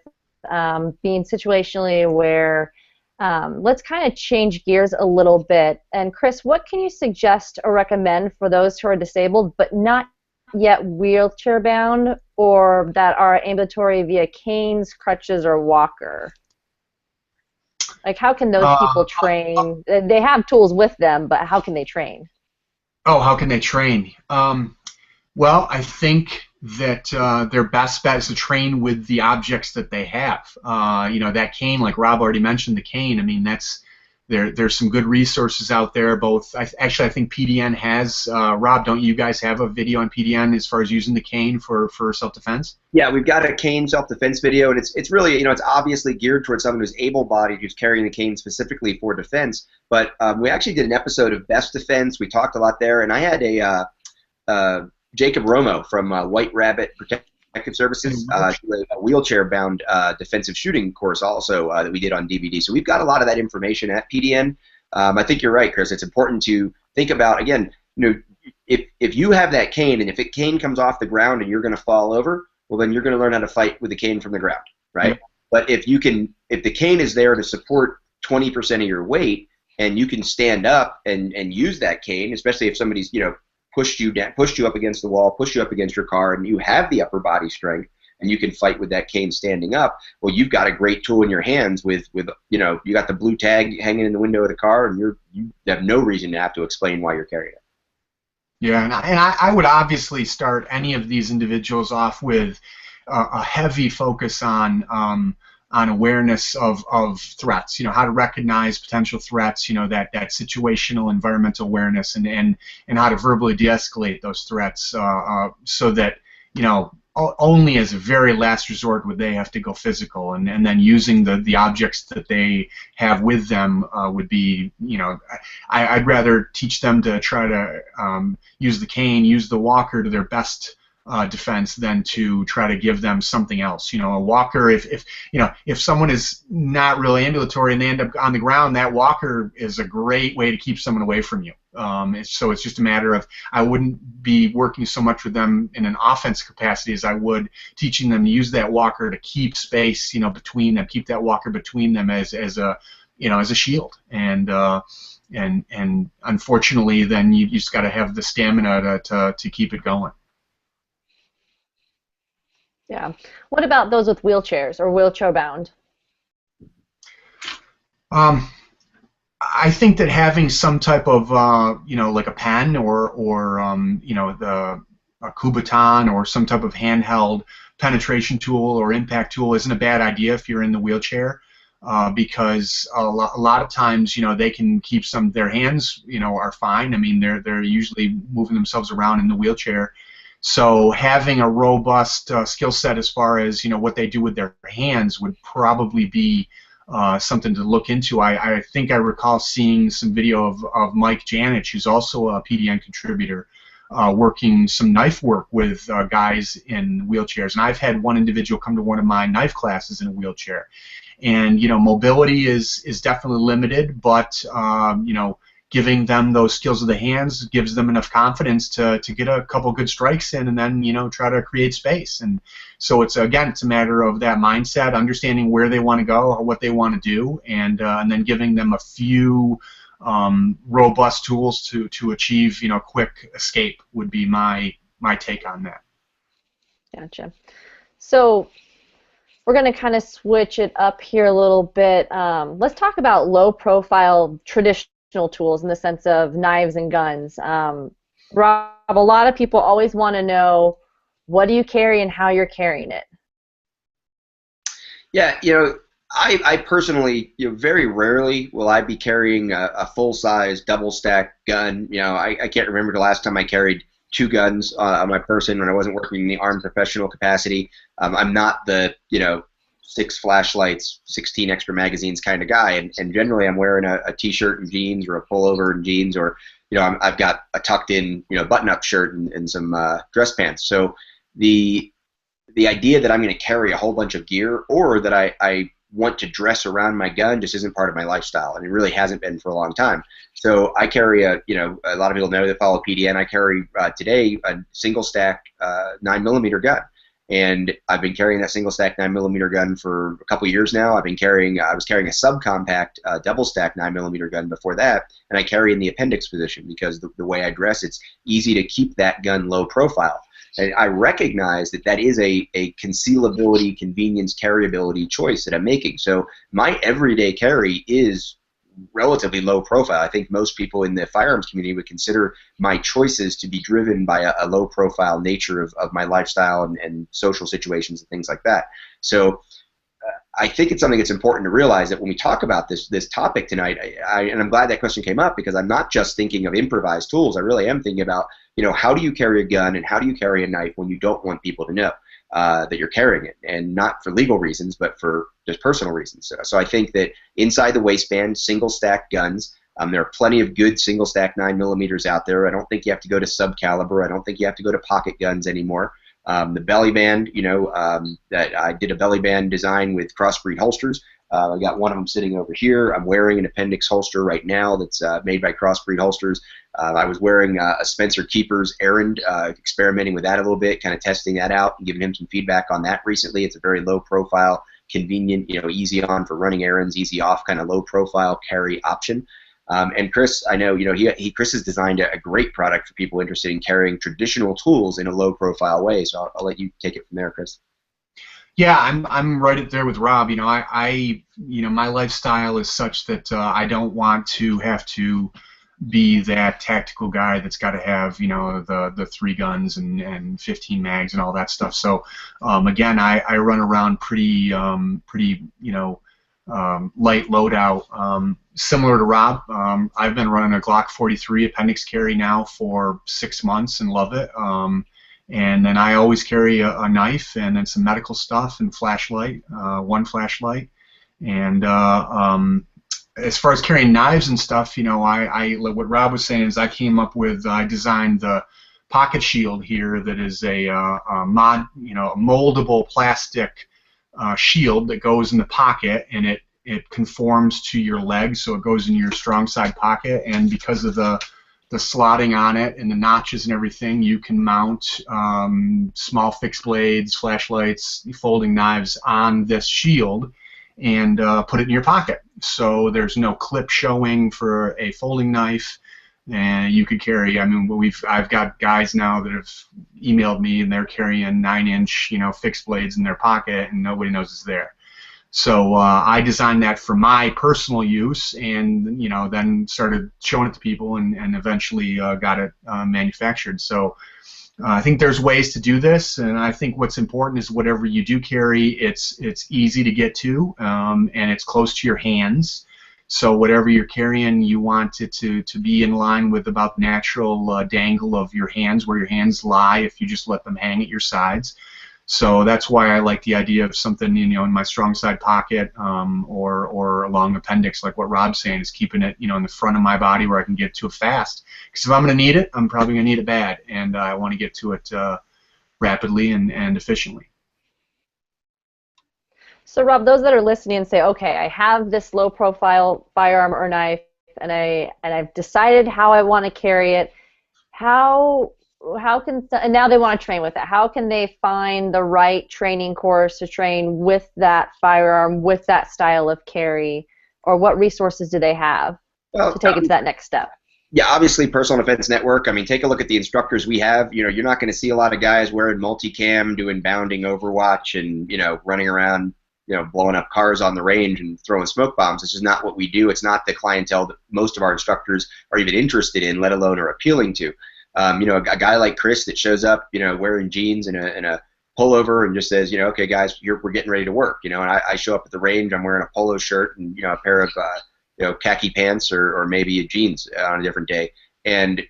being situationally aware. Let's kind of change gears a little bit. And Chris, what can you suggest or recommend for those who are disabled but not yet wheelchair bound, or that are ambulatory via canes, crutches, or walker? Like, how can those people train? They have tools with them, but how can they train? Oh, how can they train? Well, I think that their best bet is to train with the objects that they have. That cane, like Rob already mentioned, the cane. I mean, there's some good resources out there. Both, actually, I think PDN has. Rob, don't you guys have a video on PDN as far as using the cane for self-defense? Yeah, we've got a cane self-defense video, and it's really, it's obviously geared towards someone who's able-bodied, who's carrying the cane specifically for defense. But we actually did an episode of Best Defense. We talked a lot there, and I had Jacob Romo from White Rabbit Protective Services, a wheelchair-bound defensive shooting course also that we did on DVD. So we've got a lot of that information at PDN. I think you're right, Chris. It's important to think about, again, if you have that cane, and if a cane comes off the ground and you're going to fall over, well, then you're going to learn how to fight with the cane from the ground, right? Mm-hmm. But if the cane is there to support 20% of your weight, and you can stand up and use that cane, especially if somebody's pushed you up against the wall, pushed you up against your car, and you have the upper body strength, and you can fight with that cane standing up. Well, you've got a great tool in your hands with you got the blue tag hanging in the window of the car, and you have no reason to have to explain why you're carrying it. Yeah, and I would obviously start any of these individuals off with a heavy focus on awareness of threats, how to recognize potential threats, that situational environmental awareness, and how to verbally de-escalate those threats, so that, only as a very last resort would they have to go physical, and then using the objects that they have with them would be, I'd rather teach them to try to use the cane, use the walker to their best defense than to try to give them something else. A walker, if someone is not really ambulatory and they end up on the ground, that walker is a great way to keep someone away from you. So it's just a matter of, I wouldn't be working so much with them in an offense capacity as I would teaching them to use that walker to keep space, between them, keep that walker between them as a shield. And unfortunately, then you just got to have the stamina to keep it going. Yeah. What about those with wheelchairs or wheelchair bound? I think that having some type of, like a pen or a Kubotan or some type of handheld penetration tool or impact tool isn't a bad idea if you're in the wheelchair, because a lot of times, they can keep their hands, are fine. I mean, they're usually moving themselves around in the wheelchair. So having a robust skill set as far as what they do with their hands would probably be something to look into. I think I recall seeing some video of Mike Janich, who's also a PDN contributor, working some knife work with guys in wheelchairs. And I've had one individual come to one of my knife classes in a wheelchair. And mobility is definitely limited, but giving them those skills of the hands gives them enough confidence to get a couple good strikes in, and then try to create space. And so it's a matter of that mindset, understanding where they want to go, what they want to do, and then giving them a few robust tools to achieve quick escape would be my my take on that. Gotcha. So we're going to kind of switch it up here a little bit. Let's talk about low-profile traditional tools in the sense of knives and guns. Rob, a lot of people always want to know, what do you carry and how you're carrying it? Yeah, I personally, very rarely will I be carrying a full-size double-stack gun. I can't remember the last time I carried 2 guns on my person when I wasn't working in the armed professional capacity. I'm not the 6 flashlights, 16 extra magazines kind of guy, and generally I'm wearing a t-shirt and jeans or a pullover and jeans, or I've got a tucked-in button-up shirt and some dress pants. So the idea that I'm going to carry a whole bunch of gear, or that I want to dress around my gun, just isn't part of my lifestyle, and it really hasn't been for a long time. So I carry a lot of people know that follow PDN. I carry today a single stack 9mm gun, and I've been carrying that single stack 9mm gun for a couple years now. I was carrying a subcompact double stack 9mm gun before that, and I carry in the appendix position because the way I dress, it's easy to keep that gun low profile. And I recognize that is a concealability, convenience, carryability choice that I'm making. So my everyday carry is relatively low profile. I think most people in the firearms community would consider my choices to be driven by a low profile nature of my lifestyle and social situations and things like that. So I think it's something that's important to realize, that when we talk about this topic tonight, and I'm glad that question came up, because I'm not just thinking of improvised tools. I really am thinking about, how do you carry a gun and how do you carry a knife when you don't want people to know that you're carrying it, and not for legal reasons, but for just personal reasons. So I think that inside the waistband, single stack guns. There are plenty of good single stack 9mm out there. I don't think you have to go to sub caliber. I don't think you have to go to pocket guns anymore. The belly band, that I did a belly band design with crossbreed holsters. I got one of them sitting over here. I'm wearing an appendix holster right now that's made by crossbreed holsters. I was wearing a Spencer Keeper's Errand, experimenting with that a little bit, kind of testing that out and giving him some feedback on that recently. It's a very low profile, convenient, easy on for running errands, easy off kind of low profile carry option. And Chris, I know, Chris has designed a great product for people interested in carrying traditional tools in a low-profile way. So I'll let you take it from there, Chris. Yeah, I'm right up there with Rob. My lifestyle is such that I don't want to have to be that tactical guy that's got to have the 3 guns and 15 mags and all that stuff. So again, I run around pretty light loadout. Similar to Rob, I've been running a Glock 43 appendix carry now for 6 months and love it. And then I always carry a knife and then some medical stuff and flashlight, one flashlight. And as far as carrying knives and stuff, what Rob was saying is I designed the pocket shield here that is a moldable plastic shield that goes in the pocket, and it conforms to your leg, so it goes in your strong side pocket, and because of the slotting on it and the notches and everything, you can mount small fixed blades, flashlights, folding knives on this shield and put it in your pocket. So there's no clip showing for a folding knife, and you could carry. I've got guys now that have emailed me and they're carrying 9-inch, fixed blades in their pocket, and nobody knows it's there. So I designed that for my personal use, and then started showing it to people, and eventually got it manufactured. So I think there's ways to do this, and I think what's important is whatever you do carry, it's easy to get to, and it's close to your hands. So whatever you're carrying, you want it to be in line with about the natural dangle of your hands, where your hands lie if you just let them hang at your sides. So that's why I like the idea of something, in my strong side pocket, or along appendix, like what Rob's saying, is keeping it, in the front of my body where I can get to it fast. Because if I'm going to need it, I'm probably going to need it bad, and I want to get to it rapidly and efficiently. So Rob, those that are listening and say, okay, I have this low-profile firearm or knife, and I've decided how I want to carry it. And now they want to train with it. How can they find the right training course to train with that firearm, with that style of carry, or what resources do they have to take it to that next step? Yeah, obviously, Personal Defense Network. I mean, take a look at the instructors we have. You know, you're not going to see a lot of guys wearing multicam, doing bounding Overwatch, and running around, blowing up cars on the range and throwing smoke bombs. This is not what we do. It's not the clientele that most of our instructors are even interested in, let alone are appealing to. A guy like Chris that shows up, wearing jeans and a pullover and just says, okay, guys, we're getting ready to work. And I show up at the range. I'm wearing a polo shirt and a pair of khaki pants or maybe jeans on a different day. And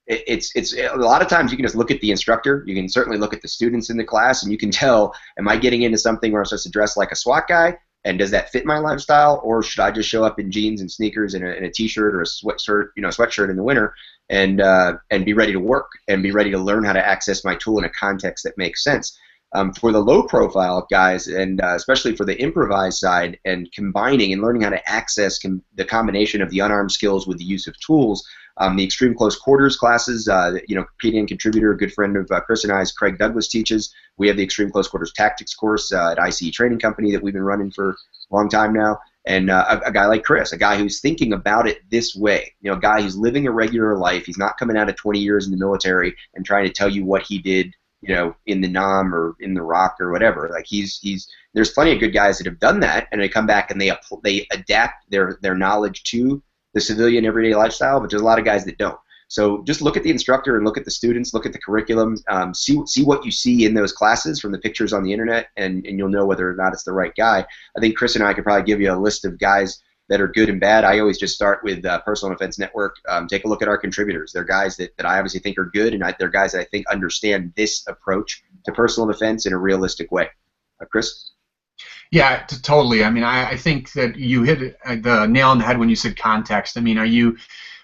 it's a lot of times you can just look at the instructor. You can certainly look at the students in the class, and you can tell, am I getting into something where I'm supposed to dress like a SWAT guy? And does that fit my lifestyle, or should I just show up in jeans and sneakers and a t-shirt or a sweatshirt in the winter and be ready to work and be ready to learn how to access my tool in a context that makes sense? For the low-profile guys, and especially for the improvised side, and combining and learning how to access the combination of the unarmed skills with the use of tools, the extreme close quarters classes, PDN contributor, a good friend of Chris and I's, Craig Douglas, teaches. We have the extreme close quarters tactics course at ICE Training Company that we've been running for a long time now. And a guy like Chris, a guy who's thinking about it this way, a guy who's living a regular life. He's not coming out of 20 years in the military and trying to tell you what he did, in the NOM or in the ROC or whatever. Like there's plenty of good guys that have done that, and they come back and they adapt their knowledge to the civilian everyday lifestyle. But there's a lot of guys that don't. So just look at the instructor and look at the students, look at the curriculum, see what you see in those classes from the pictures on the internet, and you'll know whether or not it's the right guy. I think Chris and I could probably give you a list of guys that are good and bad. I always just start with Personal Defense Network. Take a look at our contributors. They're guys that I obviously think are good, and they're guys that I think understand this approach to personal defense in a realistic way. Chris? Yeah, totally. I mean, I think that you hit the nail on the head when you said context. I mean, are you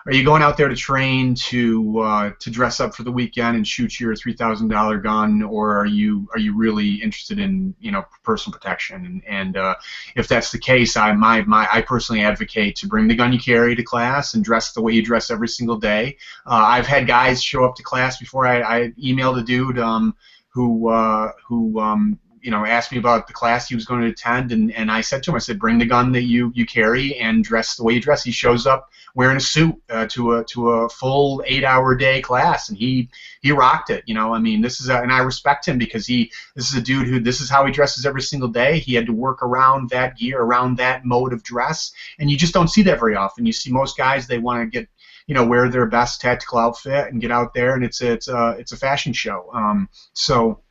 going out there to train to dress up for the weekend and shoot your $3,000 gun, or are you really interested in personal protection? And if that's the case, I personally advocate to bring the gun you carry to class and dress the way you dress every single day. I've had guys show up to class before. I emailed a dude who asked me about the class he was going to attend, and I said to him, I said, bring the gun that you carry and dress the way you dress. He shows up wearing a suit to a full 8-hour day class, and he rocked it. I mean, and I respect him because this is a dude who, this is how he dresses every single day. He had to work around that gear, around that mode of dress, and you just don't see that very often. You see most guys, they want to get wear their best tactical outfit and get out there, and it's a fashion show. So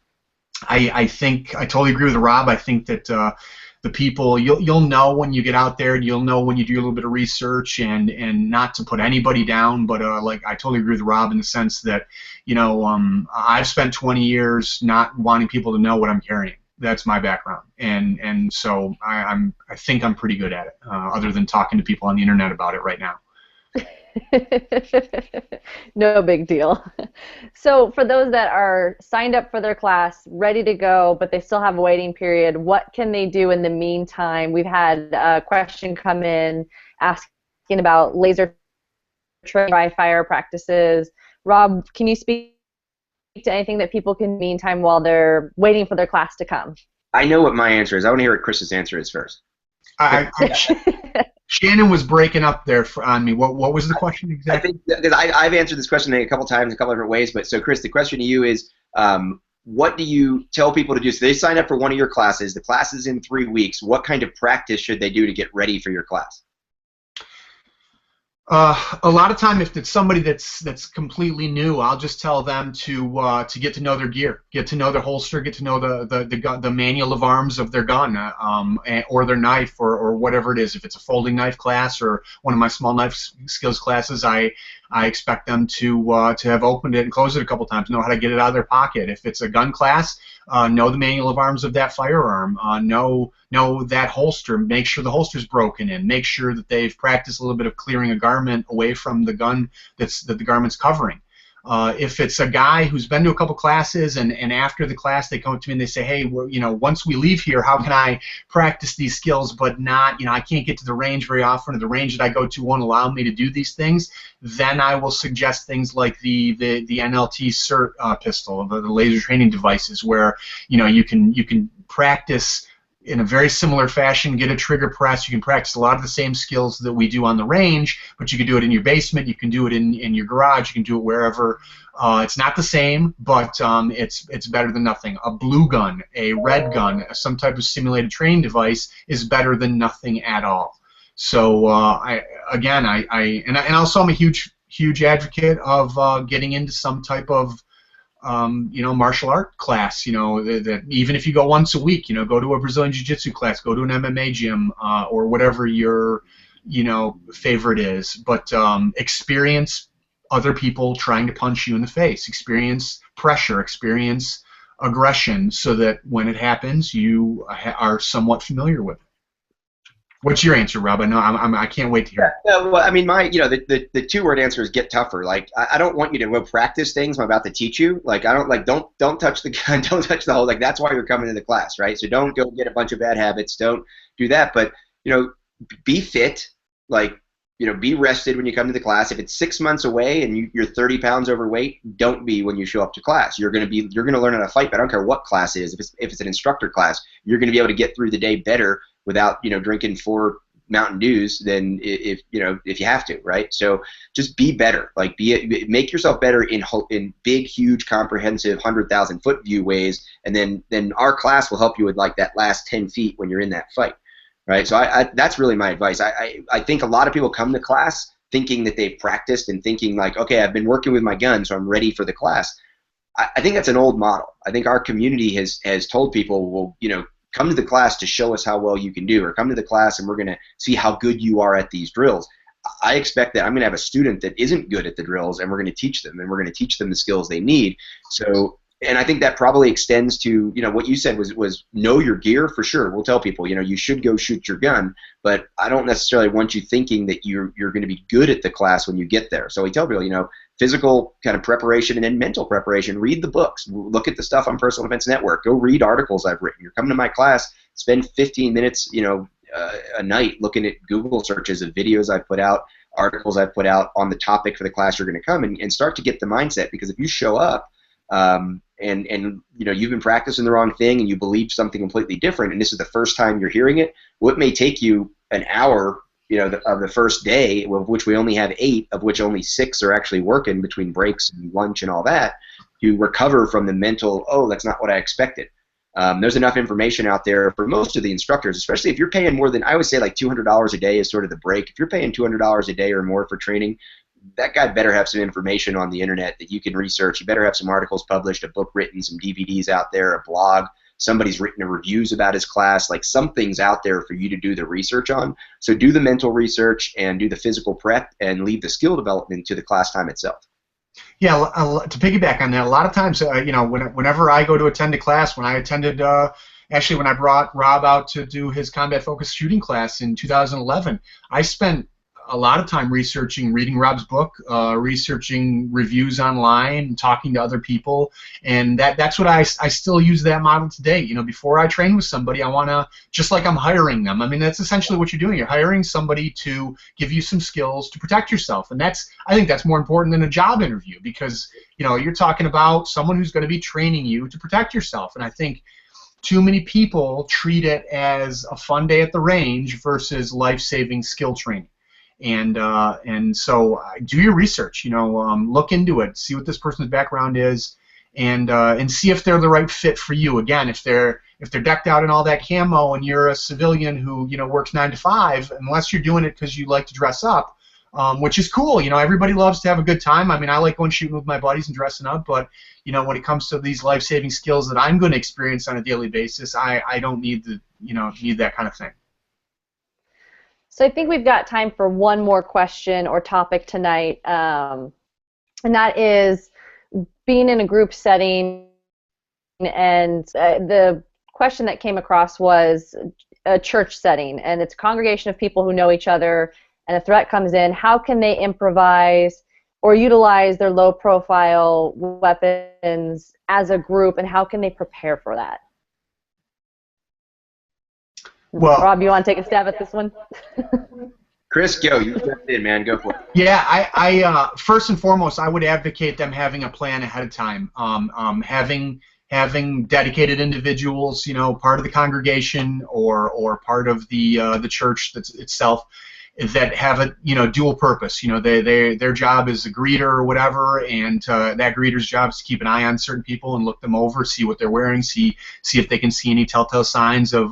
I think I totally agree with Rob. I think that the people, you'll know when you get out there, and you'll know when you do a little bit of research, and not to put anybody down, but like I totally agree with Rob in the sense that I've spent 20 years not wanting people to know what I'm carrying. That's my background, and so I think I'm pretty good at it, other than talking to people on the internet about it right now. No big deal. So for those that are signed up for their class, ready to go, but they still have a waiting period, what can they do in the meantime? We've had a question come in asking about laser training, dry fire practices. Rob, can you speak to anything that people can in the meantime while they're waiting for their class to come? I know what my answer is. I want to hear what Chris's answer is first. Shannon was breaking up there on me. What was the question exactly? I think because I've answered this question a couple times, a couple different ways. But so, Chris, the question to you is, what do you tell people to do? So they sign up for one of your classes. The class is in 3 weeks. What kind of practice should they do to get ready for your class? A lot of time, if it's somebody that's completely new, I'll just tell them to get to know their gear, get to know their holster, get to know the manual of arms of their gun, or their knife, or whatever it is. If it's a folding knife class or one of my small knife skills classes, I expect them to have opened it and closed it a couple times, know how to get it out of their pocket. If it's a gun class, know the manual of arms of that firearm, know that holster, make sure the holster's broken in, make sure that they've practiced a little bit of clearing a garment away from the gun that the garment's covering. If it's a guy who's been to a couple classes and after the class they come to me and they say, hey, once we leave here, how can I practice these skills but not, I can't get to the range very often, or the range that I go to won't allow me to do these things, then I will suggest things like the NLT CERT pistol, the laser training devices, where you can practice in a very similar fashion, get a trigger press. You can practice a lot of the same skills that we do on the range, but you can do it in your basement, you can do it in your garage, you can do it wherever. It's not the same, but it's better than nothing. A blue gun, a red gun, some type of simulated training device is better than nothing at all. So and also I'm a huge advocate of getting into some type of martial art class. That even if you go once a week, go to a Brazilian Jiu-Jitsu class, go to an MMA gym, or whatever your favorite is. But experience other people trying to punch you in the face. Experience pressure. Experience aggression, so that when it happens, you are somewhat familiar with it. What's your answer, Rob? I know I can't wait to hear it. Yeah, well, I mean, the two-word answer is get tougher. Like, I don't want you to go practice things I'm about to teach you. Like, I don't touch the gun, don't touch the hole. Like, that's why you're coming to the class, right? So don't go get a bunch of bad habits. Don't do that. But be fit. Like, be rested when you come to the class. If it's 6 months away and you're 30 pounds overweight, don't be when you show up to class. You're gonna learn how to fight. But I don't care what class it is. If it's an instructor class, you're gonna be able to get through the day better without drinking 4 Mountain Dews than if you have to, right? So just be better. Like, make yourself better in big, huge, comprehensive 100,000-foot view ways, and then our class will help you with like that last 10 feet when you're in that fight. Right, so that's really my advice. I think a lot of people come to class thinking that they've practiced and thinking like, okay, I've been working with my gun, so I'm ready for the class. I think that's an old model. I think our community has told people, well, come to the class to show us how well you can do, or come to the class and we're going to see how good you are at these drills. I expect that I'm going to have a student that isn't good at the drills, and we're going to teach them, and we're going to teach them the skills they need. So. And I think that probably extends to, what you said was know your gear for sure. We'll tell people, you should go shoot your gun, but I don't necessarily want you thinking that you're going to be good at the class when you get there. So we tell people, physical kind of preparation and then mental preparation. Read the books. Look at the stuff on Personal Defense Network. Go read articles I've written. You're coming to my class, spend 15 minutes, a night looking at Google searches of videos I've put out, articles I've put out on the topic for the class you're going to come, and start to get the mindset. Because if you show up, and you've been practicing the wrong thing and you believe something completely different, and this is the first time you're hearing it, well, it may take you an hour of the first day, of which we only have 8, of which only 6 are actually working between breaks and lunch and all that, to recover from the mental, oh, that's not what I expected. There's enough information out there for most of the instructors, especially if you're paying more than, I would say like $200 a day is sort of the break. If you're paying $200 a day or more for training, that guy better have some information on the internet that you can research. You better have some articles published, a book written, some DVDs out there, a blog. Somebody's written reviews about his class. Like, something's out there for you to do the research on. So do the mental research and do the physical prep, and leave the skill development to the class time itself. Yeah, to piggyback on that, a lot of times, whenever I go to attend a class, when I attended, actually when I brought Rob out to do his combat-focused shooting class in 2011, I spent a lot of time reading Rob's book, researching reviews online, talking to other people, and that's what I still use that model today. Before I train with somebody, I want to, just like I'm hiring them. I mean, that's essentially what you're doing. You're hiring somebody to give you some skills to protect yourself, and I think that's more important than a job interview, because you're talking about someone who's going to be training you to protect yourself. And I think too many people treat it as a fun day at the range versus life-saving skill training. And so do your research. Look into it, see what this person's background is, and see if they're the right fit for you. Again, if they're decked out in all that camo and you're a civilian who works 9 to 5, unless you're doing it because you like to dress up, which is cool. Everybody loves to have a good time. I mean, I like going shooting with my buddies and dressing up, but when it comes to these life-saving skills that I'm going to experience on a daily basis, I don't need that kind of thing. So I think we've got time for one more question or topic tonight, and that is being in a group setting. And the question that came across was a church setting, and it's a congregation of people who know each other, and a threat comes in. How can they improvise or utilize their low-profile weapons as a group, and how can they prepare for that? Well, Rob, you want to take a stab at this one? Chris, go. You jumped in, man. Go for it. Yeah, I first and foremost, I would advocate them having a plan ahead of time. Having having dedicated individuals, part of the congregation or part of the church itself, that have a dual purpose. Their job is a greeter or whatever, and that greeter's job is to keep an eye on certain people and look them over, see what they're wearing, see if they can see any telltale signs of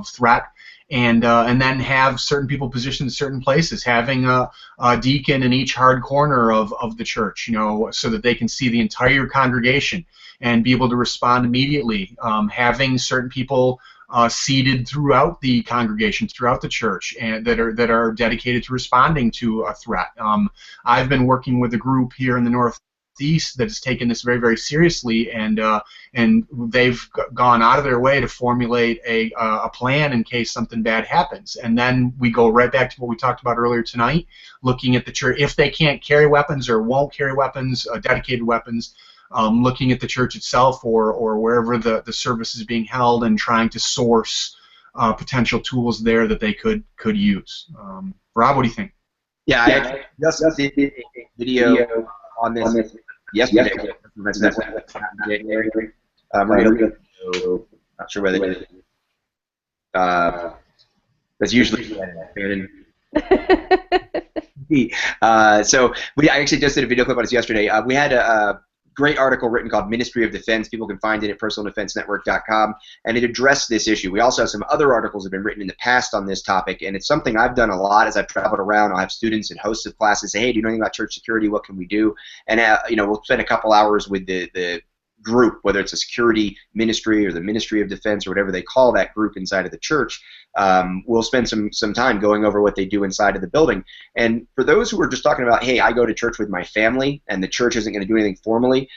threat, and then have certain people positioned in certain places, having a deacon in each hard corner of the church, so that they can see the entire congregation and be able to respond immediately. Having certain people seated throughout the congregation, throughout the church, and that are dedicated to responding to a threat. I've been working with a group here in the Northeast that has taken this very, very seriously, and they've gone out of their way to formulate a plan in case something bad happens. And then we go right back to what we talked about earlier tonight, looking at the church. If they can't carry weapons or won't carry weapons, dedicated weapons, looking at the church itself or wherever the service is being held, and trying to source potential tools there that they could use. Rob, what do you think? Yeah, I just did a video on this yesterday. Not sure whether that's usually so I actually just did a video clip on this yesterday. We had a great article written called Ministry of Defense. People can find it at personaldefensenetwork.com, and it addressed this issue. We also have some other articles that have been written in the past on this topic, and it's something I've done a lot as I've traveled around. I'll have students and hosts of classes say, hey, do you know anything about church security? What can we do? And we'll spend a couple hours with the group, whether it's a security ministry or the Ministry of Defense or whatever they call that group inside of the church. We'll spend some time going over what they do inside of the building. And for those who are just talking about, hey, I go to church with my family and the church isn't going to do anything formally,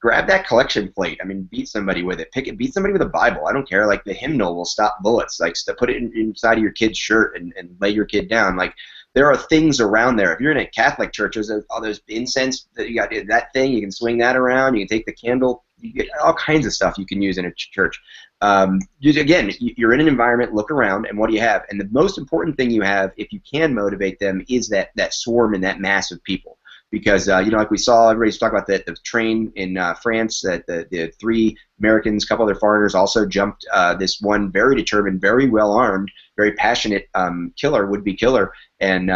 grab that collection plate. I mean, beat somebody with it. Beat somebody with a Bible. I don't care. Like, the hymnal will stop bullets. Like, put it inside of your kid's shirt and lay your kid down. Like, there are things around there. If you're in a Catholic church, there's incense that you got, that thing, you can swing that around, you can take the candle, you get all kinds of stuff you can use in a church. Again, you're in an environment, look around, and what do you have? And the most important thing you have, if you can motivate them, is that swarm and that mass of people. Because, like we saw, everybody's talking about the train in France, that the 3 Americans, a couple other foreigners also jumped this one very determined, very well-armed, very passionate would-be killer, and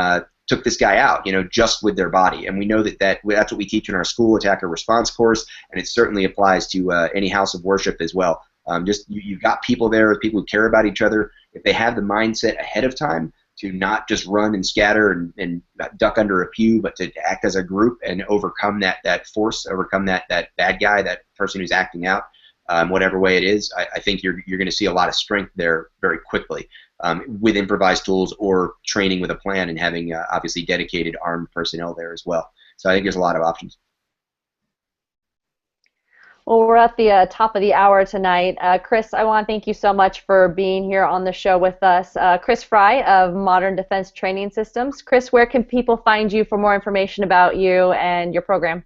took this guy out, just with their body. And we know that's what we teach in our school attacker response course, and it certainly applies to any house of worship as well. You've got people there, people who care about each other. If they have the mindset ahead of time to not just run and scatter and duck under a pew, but to act as a group and overcome that force, overcome that bad guy, that person who's acting out, whatever way it is, I think you're going to see a lot of strength there very quickly with improvised tools or training with a plan and having obviously dedicated armed personnel there as well. So I think there's a lot of options. Well, we're at the top of the hour tonight. Chris, I want to thank you so much for being here on the show with us. Chris Fry of Modern Defense Training Systems. Chris, where can people find you for more information about you and your program?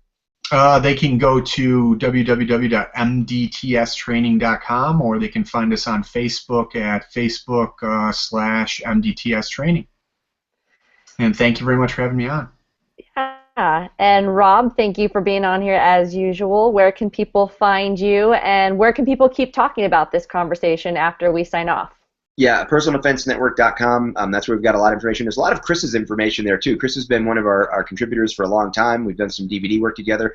They can go to www.mdtstraining.com, or they can find us on Facebook at Facebook/MDTS And thank you very much for having me on. Yeah, and Rob, thank you for being on here as usual. Where can people find you, and where can people keep talking about this conversation after we sign off? Yeah, personaldefensenetwork.com. That's where we've got a lot of information. There's a lot of Chris's information there, too. Chris has been one of our contributors for a long time. We've done some DVD work together.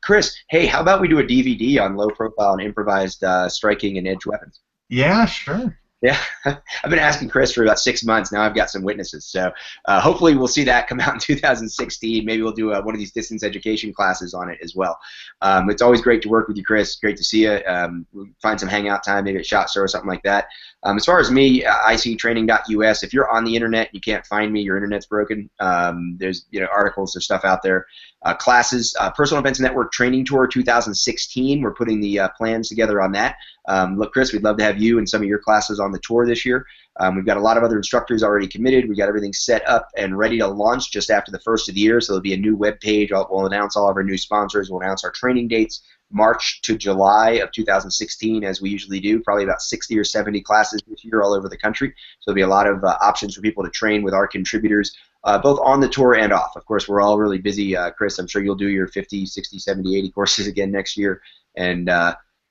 Chris, hey, how about we do a DVD on low-profile and improvised striking and edge weapons? Yeah, sure. Yeah, I've been asking Chris for about 6 months. Now I've got some witnesses. So hopefully we'll see that come out in 2016. Maybe we'll do one of these distance education classes on it as well. It's always great to work with you, Chris. Great to see you. We'll find some hangout time, maybe at SHOT Show or something like that. As far as me, ictraining.us. If you're on the internet, you can't find me, your internet's broken. There's articles, there's stuff out there. Classes, Personal Defense Network Training Tour 2016. We're putting the plans together on that. Look, Chris, we'd love to have you and some of your classes on the tour this year. We've got a lot of other instructors already committed. We've got everything set up and ready to launch just after the first of the year. So there'll be a new web page. We'll announce all of our new sponsors. We'll announce our training dates, March to July of 2016, as we usually do. Probably about 60 or 70 classes this year all over the country. So there'll be a lot of options for people to train with our contributors, both on the tour and off. Of course, we're all really busy. Chris, I'm sure you'll do your 50, 60, 70, 80 courses again next year. And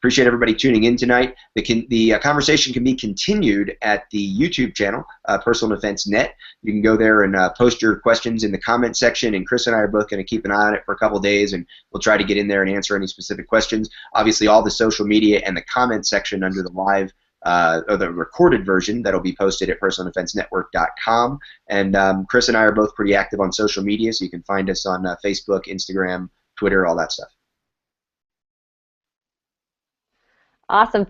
appreciate everybody tuning in tonight. The conversation can be continued at the YouTube channel, Personal Defense Net. You can go there and post your questions in the comment section, and Chris and I are both going to keep an eye on it for a couple days, and we'll try to get in there and answer any specific questions. Obviously, all the social media and the comment section under the live or the recorded version that'll be posted at personaldefensenetwork.com. And Chris and I are both pretty active on social media, so you can find us on Facebook, Instagram, Twitter, all that stuff. Awesome.